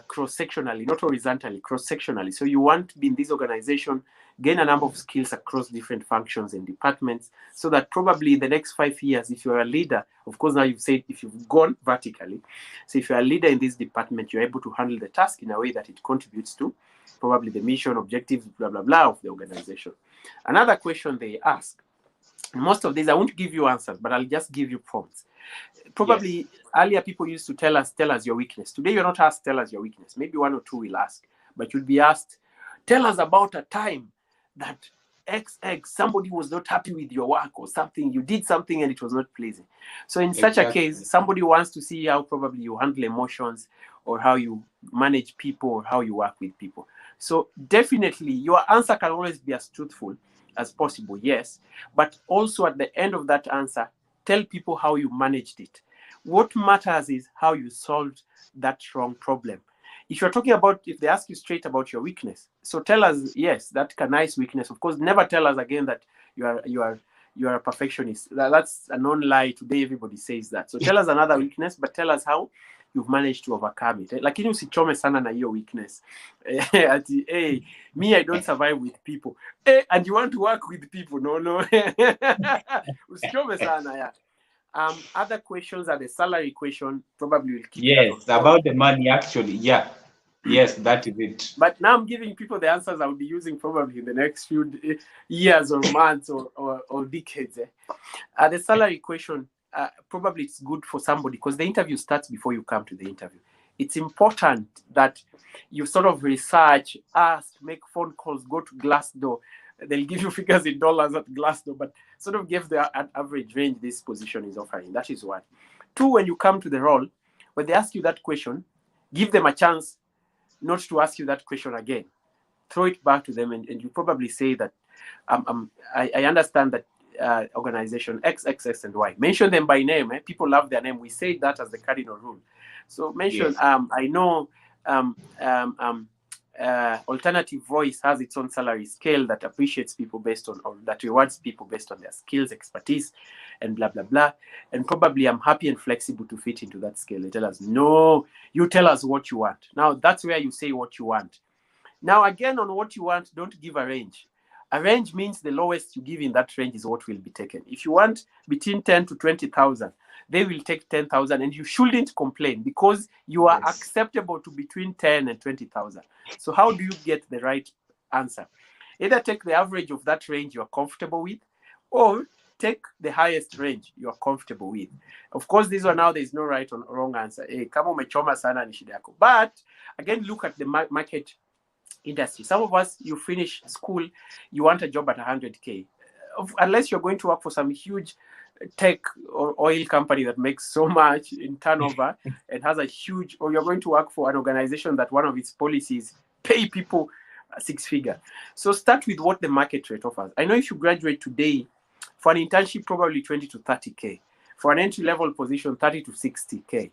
cross-sectionally, not horizontally, cross-sectionally. So you want to be in this organization, gain a number of skills across different functions and departments, so that probably in the next 5 years, if you're a leader, of course, now you've said if you've gone vertically, so if you're a leader in this department, you're able to handle the task in a way that it contributes to probably the mission, objectives, blah, blah, blah of the organization. Another question they ask, most of these, I won't give you answers, but I'll just give you prompts. Probably earlier people used to tell us your weakness. Today you're not asked, tell us your weakness. Maybe one or two will ask, but you'll be asked, tell us about a time that XX, somebody was not happy with your work or something. You did something and it was not pleasing. So in such a case, somebody wants to see how probably you handle emotions or how you manage people or how you work with people. So definitely your answer can always be as truthful as possible, yes. But also at the end of that answer, tell people how you managed it. What matters is how you solved that wrong problem. If you're talking about, if they ask you straight about your weakness, so tell us, yes, that's a nice weakness. Of course, never tell us again that you are a perfectionist. That's a non-lie. Today, everybody says that. So tell us another weakness, but tell us how you've managed to overcome it. Lakini usichome sana na hiyo weakness. Ati, hey, me, I don't survive with people. Hey, and you want to work with people? No. Usichome sana, yeah. Other questions are the salary question. Probably will keep. Yes, about the money, actually. Yeah. Yes, that is it. But now I'm giving people the answers I will be using probably in the next few years or months or decades. The salary question, probably it's good for somebody because the interview starts before you come to the interview. It's important that you sort of research, ask, make phone calls, go to Glassdoor. They'll give you figures in dollars at Glassdoor, but sort of give the average range this position is offering. That is one. Two, when you come to the role, when they ask you that question, give them a chance not to ask you that question again. Throw it back to them, and you probably say that I understand that organization X, and Y. Mention them by name. People love their name. We say that as the cardinal rule. So mention, I know alternative voice has its own salary scale that appreciates people based on, or that rewards people based on their skills, expertise, and blah, blah, blah. And probably I'm happy and flexible to fit into that scale. They tell us, no, you tell us what you want. Now, that's where you say what you want. Now, again, on what you want, don't give a range. A range means the lowest you give in that range is what will be taken. If you want between 10 to 20,000, they will take 10,000, and you shouldn't complain because you are acceptable to between 10 and 20,000. So how do you get the right answer? Either take the average of that range you're comfortable with, or take the highest range you're comfortable with. Of course, this one now, there's no right or wrong answer. Kama umechoma sana ni shida yako. But again, look at the market industry. Some of us, you finish school, you want a job at 100K. Unless you're going to work for some huge tech or oil company that makes so much in turnover and has a huge, or you're going to work for an organization that one of its policies pay people six figure. So start with what the market rate offers. I know if you graduate today, for an internship, probably 20 to 30K. For an entry-level position, 30 to 60K.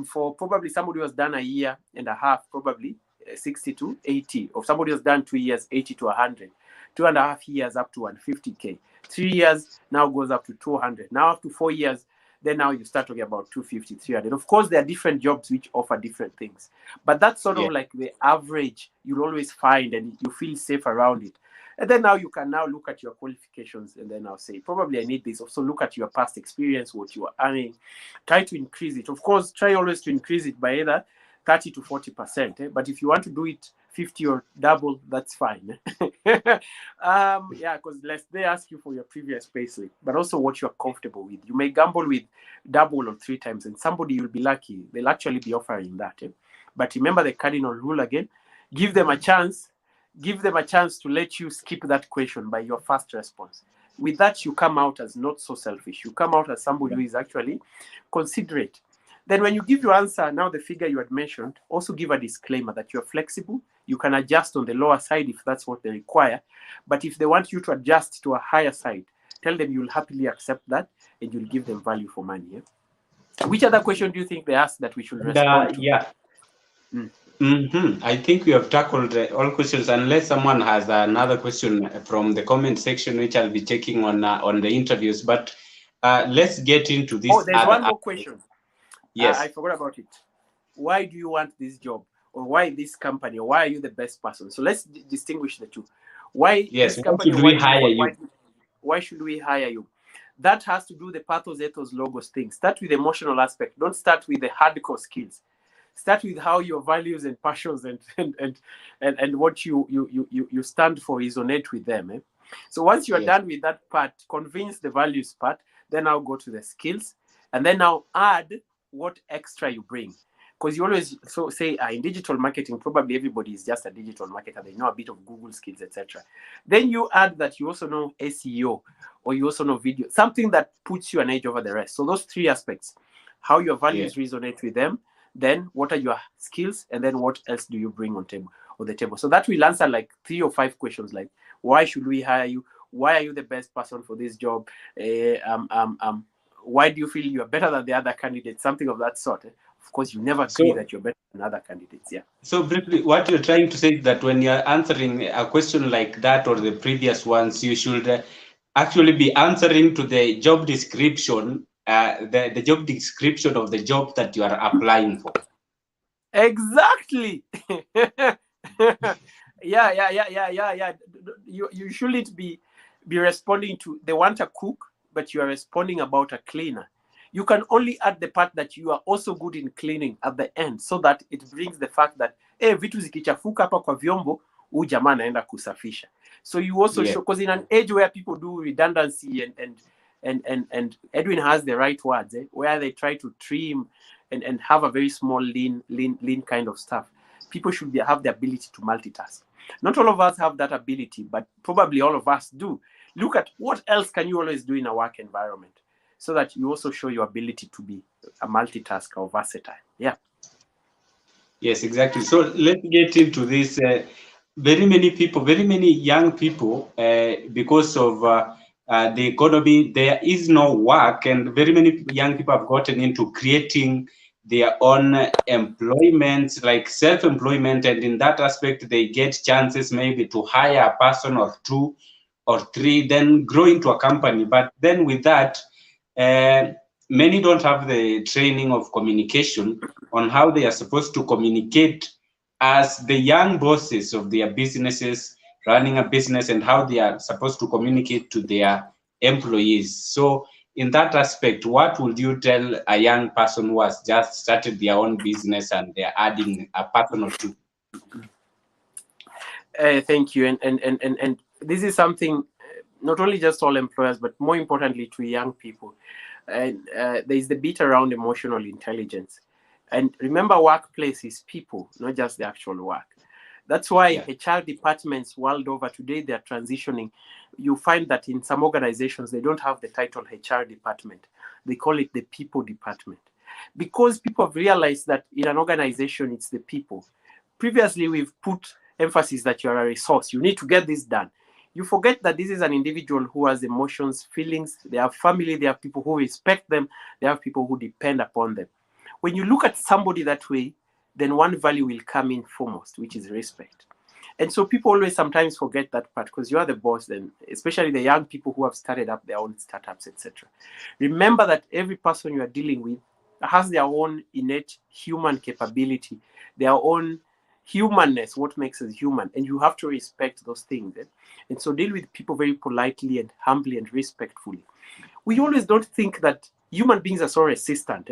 For probably somebody who has done a year and a half, probably 60 to 80. Or somebody who has done 2 years, 80 to 100. 2.5 years up to 150K. 3 years now goes up to 200. Now up to 4 years, then now you start talking about 250, 300. Of course, there are different jobs which offer different things. But that's sort of like the average you'll always find, and you feel safe around it. And then now you can now look at your qualifications and then I'll say, probably I need this. Also look at your past experience, what you are earning. Try to increase it. Of course, try always to increase it by either 30 to 40%. But if you want to do it 50 or double, that's fine. Yeah, because they ask you for your previous payslip, but also what you're comfortable with. You may gamble with double or 3 times, and somebody you'll be lucky. They'll actually be offering that. But remember the cardinal rule again. Give them a chance. Give them a chance to let you skip that question by your first response. With that, you come out as not so selfish. You come out as somebody who is actually considerate. Then when you give your answer, now the figure you had mentioned, also give a disclaimer that you're flexible. You can adjust on the lower side if that's what they require. But if they want you to adjust to a higher side, tell them you'll happily accept that and you'll give them value for money. Which other question do you think they asked that we should respond to? I think we have tackled all questions, unless someone has another question from the comment section, which I'll be taking on the interviews. But let's get into this. Oh, there's one more question. Yes. I forgot about it. Why do you want this job? Or why this company? Or why are you the best person? So let's distinguish the two. Why this company? Why should we hire you? That has to do the pathos, ethos, logos thing. Start with the emotional aspect. Don't start with the hardcore skills. Start with how your values and passions and what you stand for resonate with them. So once you're done with that part, convince the values part, then I'll go to the skills, and then I'll add what extra you bring. Because you always say in digital marketing, probably everybody is just a digital marketer. They know a bit of Google skills, etc. Then you add that you also know SEO, or you also know video, something that puts you an edge over the rest. So those 3 aspects: how your values resonate with them, then what are your skills, and then what else do you bring on the table. So that will answer like 3 or 5 questions, like why should we hire you? Why are you the best person for this job? Why do you feel you are better than the other candidates? Something of that sort. Of course, you never agree that you're better than other candidates. So briefly, what you're trying to say is that when you're answering a question like that or the previous ones, you should actually be answering to the job description, the job description of the job that you are applying for. Exactly. Yeah. You shouldn't be responding to they want a cook, but you are responding about a cleaner. You can only add the part that you are also good in cleaning at the end, so that it brings the fact that vitu zikichafuka hapa kwa vyombo, huyu jamaa anaenda kusafisha. So you also show, because in an age where people do redundancy and Edwin has the right words, where they try to trim and have a very small lean kind of stuff. People should have the ability to multitask. Not all of us have that ability, but probably all of us do. Look at what else can you always do in a work environment, so that you also show your ability to be a multitasker or versatile. Yes, exactly. So let's get into this. Very many young people, because of the economy, there is no work, and very many young people have gotten into creating their own employment, like self-employment, and in that aspect they get chances maybe to hire a person or two or three, then grow into a company. But then with that, many don't have the training of communication on how they are supposed to communicate as the young bosses of their businesses, running a business, and how they are supposed to communicate to their employees. So in that aspect, what would you tell a young person who has just started their own business and they're adding a person or two? Thank you. And this is something not only just all employers, but more importantly to young people. And there is the bit around emotional intelligence. And remember, workplace is people, not just the actual work. That's why HR departments world over today, they're transitioning. You find that in some organizations, they don't have the title HR department. They call it the people department. Because people have realized that in an organization, it's the people. Previously, we've put emphasis that you're a resource. You need to get this done. You forget that this is an individual who has emotions, feelings. They have family. They have people who respect them. They have people who depend upon them. When you look at somebody that way, then one value will come in foremost, which is respect. And so people always sometimes forget that part because you are the boss, then, especially the young people who have started up their own startups, etc. Remember that every person you are dealing with has their own innate human capability, their own humanness, what makes us human, and you have to respect those things. And so deal with people very politely and humbly and respectfully. We always don't think that human beings are so resistant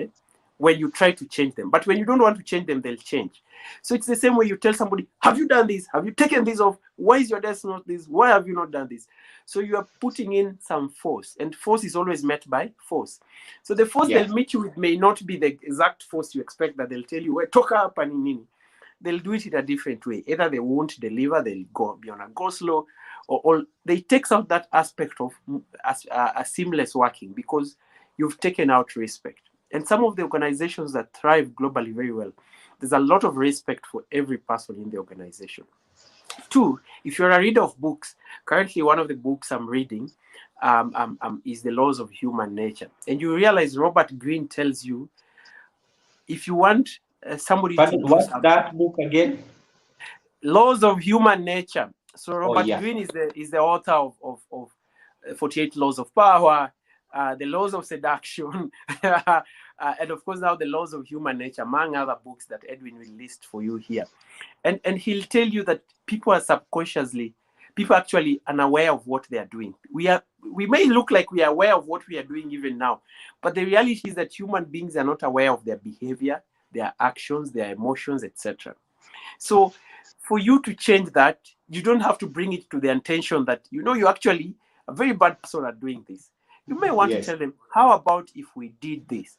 when you try to change them, but when you don't want to change them, they'll change. So it's the same way you tell somebody, have you done this? Have you taken this off? Why is your desk not this? Why have you not done this? So you are putting in some force, and force is always met by force. So the force they'll meet you with may not be the exact force you expect, that they'll tell you, well, talk up and nini. They'll do it in a different way. Either they won't deliver, they'll go be on a go slow, or they takes out that aspect of a seamless working because you've taken out respect. And some of the organizations that thrive globally very well, there's a lot of respect for every person in the organization. Two, if you're a reader of books, currently one of the books I'm reading is The Laws of Human Nature. And you realize Robert Greene tells you, if you want somebody to do what's something, that book again? Laws of Human Nature. So Robert Greene is the author of 48 Laws of Power, the Laws of Seduction, and of course now the Laws of Human Nature, among other books that Edwin will list for you here. And he'll tell you that people actually unaware of what they are doing. We may look like we are aware of what we are doing even now, but the reality is that human beings are not aware of their behavior, their actions, their emotions, etc. So for you to change that, you don't have to bring it to the intention that, you're actually a very bad person at doing this. You may want to tell them, how about if we did this?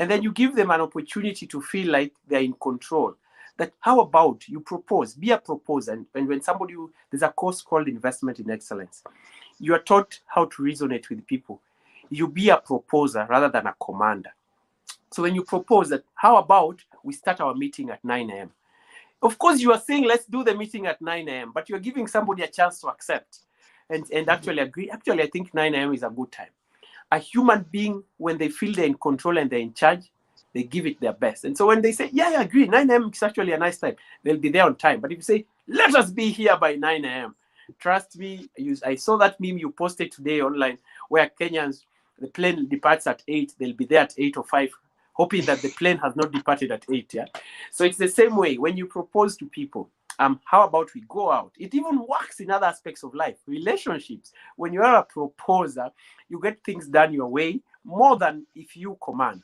And then you give them an opportunity to feel like they're in control. That how about you propose, be a proposer. And when there's a course called Investment in Excellence. You are taught how to resonate with people. You be a proposer rather than a commander. So when you propose that, how about we start our meeting at 9 a.m.? Of course, you are saying, let's do the meeting at 9 a.m., but you're giving somebody a chance to accept and actually agree. Actually, I think 9 a.m. is a good time. A human being, when they feel they're in control and they're in charge, they give it their best. And so when they say, yeah, I agree, 9 a.m. is actually a nice time, they'll be there on time. But if you say, let us be here by 9 a.m., trust me, I saw that meme you posted today online where Kenyans, the plane departs at 8, they'll be there at 8:05, hoping that the plane has not departed at 8. Yeah. So it's the same way when you propose to people. How about we go out? It even works in other aspects of life, relationships. When you are a proposer, you get things done your way more than if you command.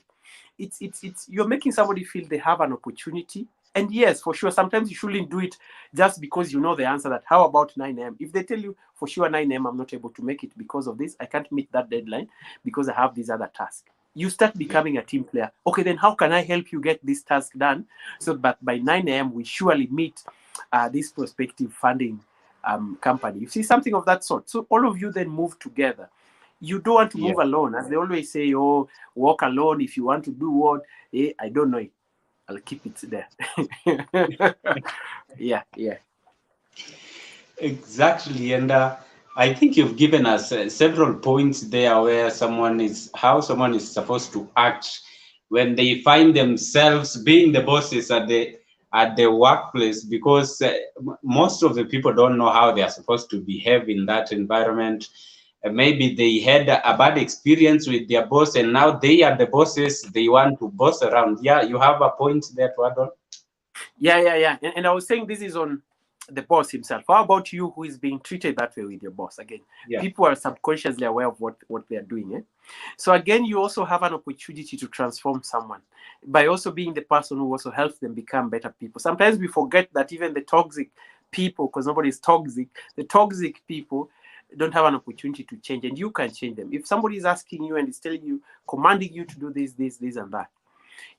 It's you're making somebody feel they have an opportunity. And yes, for sure, sometimes you shouldn't do it just because you know the answer that how about 9 a.m. If they tell you for sure 9 a.m. I'm not able to make it because of this, I can't meet that deadline because I have these other tasks. You start becoming a team player. Okay, then how can I help you get this task done so that by 9 a.m. we surely meet this prospective funding company? You see, something of that sort. So all of you then move together. You don't want to move alone. As they always say, oh, walk alone if you want to do what? I don't know it. I'll keep it there. Yeah. Exactly. And I think you've given us several points there where how someone is supposed to act when they find themselves being the bosses at the workplace, because most of the people don't know how they are supposed to behave in that environment. Maybe they had a bad experience with their boss, and now they are the bosses. They want to boss around. Yeah, you have a point there to add on. Yeah. And I was saying this is on the boss himself. How about you, who is being treated that way with your boss? Again, people are subconsciously aware of what they are doing. Eh? So again, you also have an opportunity to transform someone by also being the person who also helps them become better people. Sometimes we forget that even the toxic people, because nobody is toxic, the toxic people don't have an opportunity to change, and you can change them. If somebody is asking you and is telling you, commanding you to do this, and that,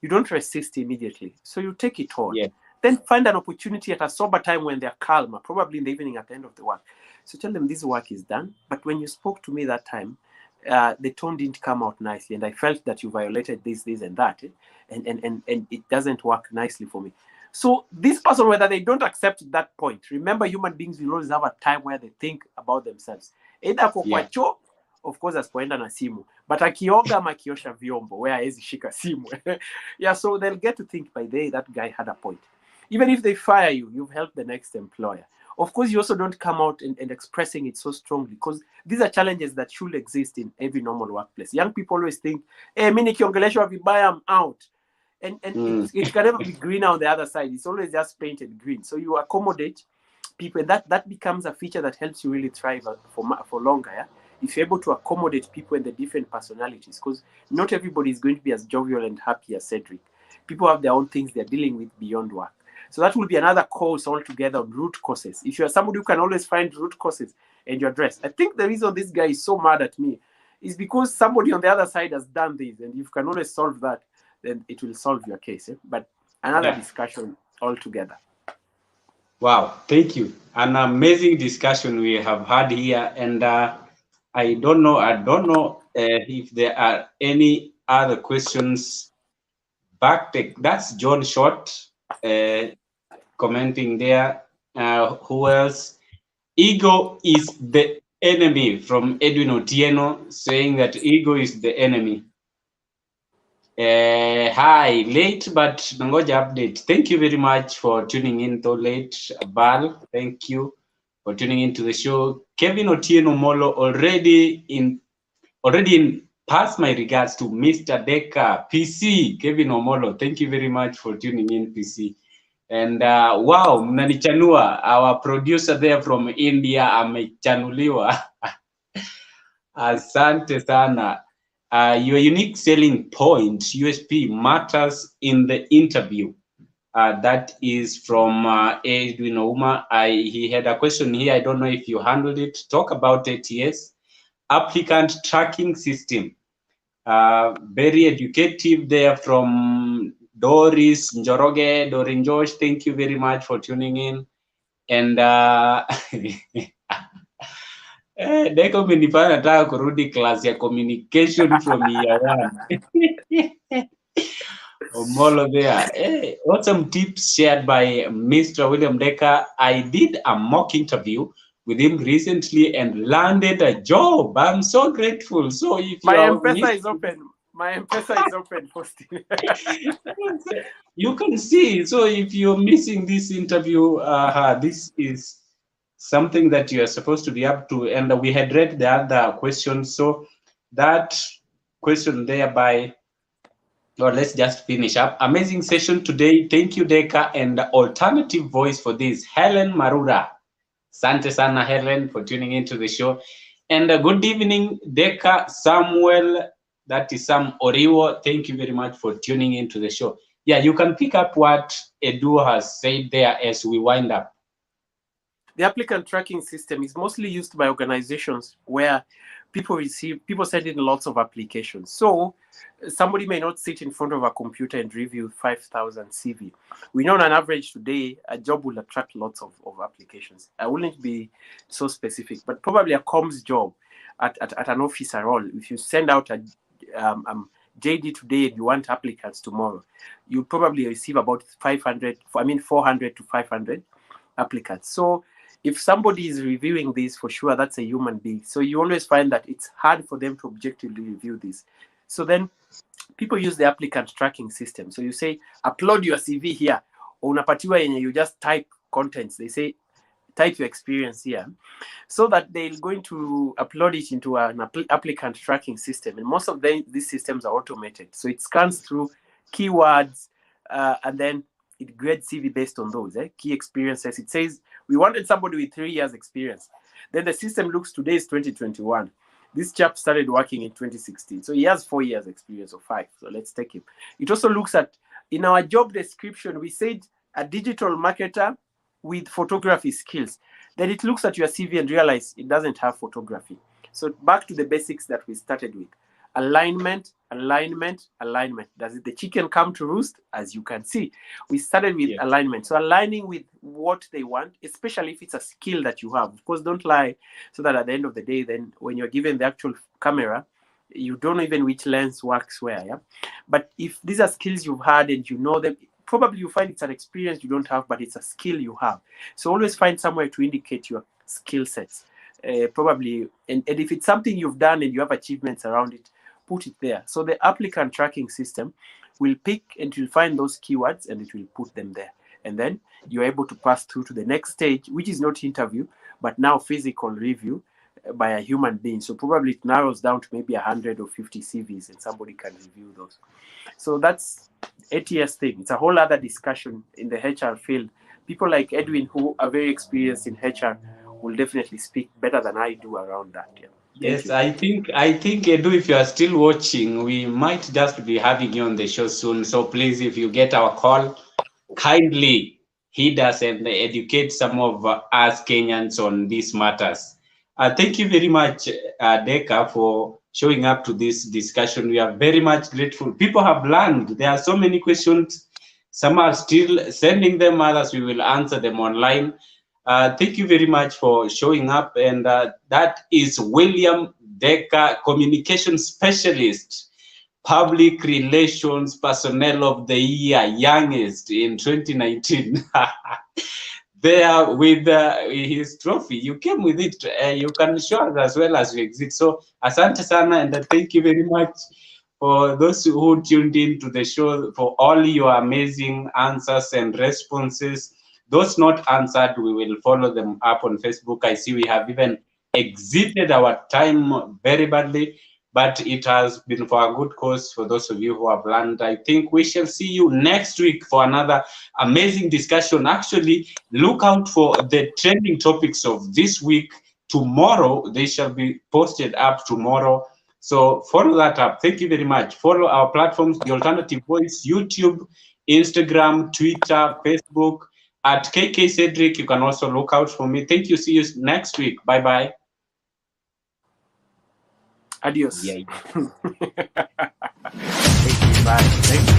you don't resist immediately. So you take it on. Yeah. Then find an opportunity at a sober time when they're calmer, probably in the evening at the end of the work. So tell them this work is done. But when you spoke to me that time, the tone didn't come out nicely. And I felt that you violated this, and that. And it doesn't work nicely for me. So this person, whether they don't accept that point, remember human beings will always have a time where they think about themselves. Either kwa choo, of course, asipoenda na simu, but akioga ama akiosha vyombo, where haezi shika simu. Yeah, so they'll get to think, by the way, that guy had a point. Even if they fire you, you've helped the next employer. Of course, you also don't come out and expressing it so strongly, because these are challenges that should exist in every normal workplace. Young people always think, hey, mimi nikiongeleshwa vibaya, I'm out. And it can never be green on the other side. It's always just painted green. So you accommodate people, and that becomes a feature that helps you really thrive for longer. Yeah? If you're able to accommodate people and the different personalities, because not everybody is going to be as jovial and happy as Cedric. People have their own things they're dealing with beyond work. So that will be another course altogether on root causes. If you're somebody who can always find root causes and you address. I think the reason this guy is so mad at me is because somebody on the other side has done this, and if you can always solve that, then it will solve your case. Eh? But another discussion altogether. Wow, thank you. An amazing discussion we have had here, and I don't know if there are any other questions. That's John Short commenting there. Who else? Ego is the enemy, from Edwin Otieno, saying that ego is the enemy. Hi, late but nangoja update. Thank you very much for tuning in, though late. Bal, thank you for tuning into the show. Kevin Otieno Molo already in. Pass my regards to Mr. Dekker, PC, Kevin Omolo. Thank you very much for tuning in, PC. And wow, mnanichanua, our producer there from India, amechanuliwa. Asante sana. Your unique selling point, USP, matters in the interview. That is from Edwin Ouma. He had a question here. I don't know if you handled it. Talk about ATS, applicant tracking system. Very educative there from Doris Njoroge, Dorin Josh. Thank you very much for tuning in. And Deko umenifanya nataka kurudi class ya communication from year 1. Omolo there. Hey, awesome tips shared by Mr. William Dekker. I did a mock interview with him recently and landed a job. I'm so grateful. So if my M-Pesa is open. My M-Pesa is open, Faustin. You can see. So if you're missing this interview, this is something that you are supposed to be up to. And we had read the other questions. So that question there by, or let's just finish up. Amazing session today. Thank you, Dekker, and alternative voice for this, Helen Marura. Sante sana, Helen, for tuning into the show. And good evening, Dekker, Samuel. That is Sam Oriwo. Thank you very much for tuning into the show. Yeah, you can pick up what Edu has said there as we wind up. The applicant tracking system is mostly used by organizations where people send in lots of applications. So somebody may not sit in front of a computer and review 5,000 CV. We know on an average today, a job will attract lots of applications. I wouldn't be so specific, but probably a comms job at an officer role. If you send out a JD today and you want applicants tomorrow, you probably receive about 400 to 500 applicants. So if somebody is reviewing this, for sure, that's a human being. So you always find that it's hard for them to objectively review this. So then people use the applicant tracking system. So you say, upload your CV here. Or unapatiwa yenye, you just type contents. They say, type your experience here. So that they're going to upload it into an applicant tracking system. And most of these systems are automated. So it scans through keywords and then it grades CV based on those key experiences. It says, we wanted somebody with 3 years experience. Then the system looks, today is 2021. This chap started working in 2016. So he has 4 years experience or 5. So let's take him. It also looks at, in our job description, we said a digital marketer with photography skills. Then it looks at your CV and realize it doesn't have photography. So back to the basics that we started with. Alignment, alignment, alignment. Does the chicken come to roost? As you can see, we started with alignment. So aligning with what they want, especially if it's a skill that you have. Of course, don't lie, so that at the end of the day, then when you're given the actual camera, you don't know even which lens works where. Yeah. But if these are skills you've had and you know them, probably you find it's an experience you don't have, but it's a skill you have. So always find somewhere to indicate your skill sets. Probably, and if it's something you've done and you have achievements around it, put it there. So the applicant tracking system will pick and will find those keywords and it will put them there. And then you're able to pass through to the next stage, which is not interview, but now physical review by a human being. So probably it narrows down to maybe 100 or 50 CVs and somebody can review those. So that's ATS thing. It's a whole other discussion in the HR field. People like Edwin, who are very experienced in HR, will definitely speak better than I do around that. Yeah. Yes, I think Edu, if you are still watching, we might just be having you on the show soon. So please, if you get our call, kindly heed us and educate some of us Kenyans on these matters. Thank you very much, Dekker, for showing up to this discussion. We are very much grateful. People have learned. There are so many questions. Some are still sending them, others we will answer them online. Thank you very much for showing up. And that is William Dekker, communication specialist, public relations personnel of the year, youngest in 2019. There with his trophy. You came with it. You can show us as well as you exit. So asante sana, and thank you very much for those who tuned in to the show, for all your amazing answers and responses. Those not answered, we will follow them up on Facebook. I see we have even exited our time very badly, but it has been for a good cause for those of you who have learned. I think we shall see you next week for another amazing discussion. Actually, look out for the trending topics of this week. Tomorrow, they shall be posted up tomorrow. So follow that up. Thank you very much. Follow our platforms, The Alternative Voice, YouTube, Instagram, Twitter, Facebook. At KK Cedric, you can also look out for me. Thank you. See you next week. Bye-bye. Adios. Yeah. Thank you. Bye. Thank you.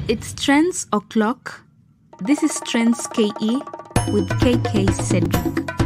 It's Trends O'Clock. This is Trends KE with KK Cedric.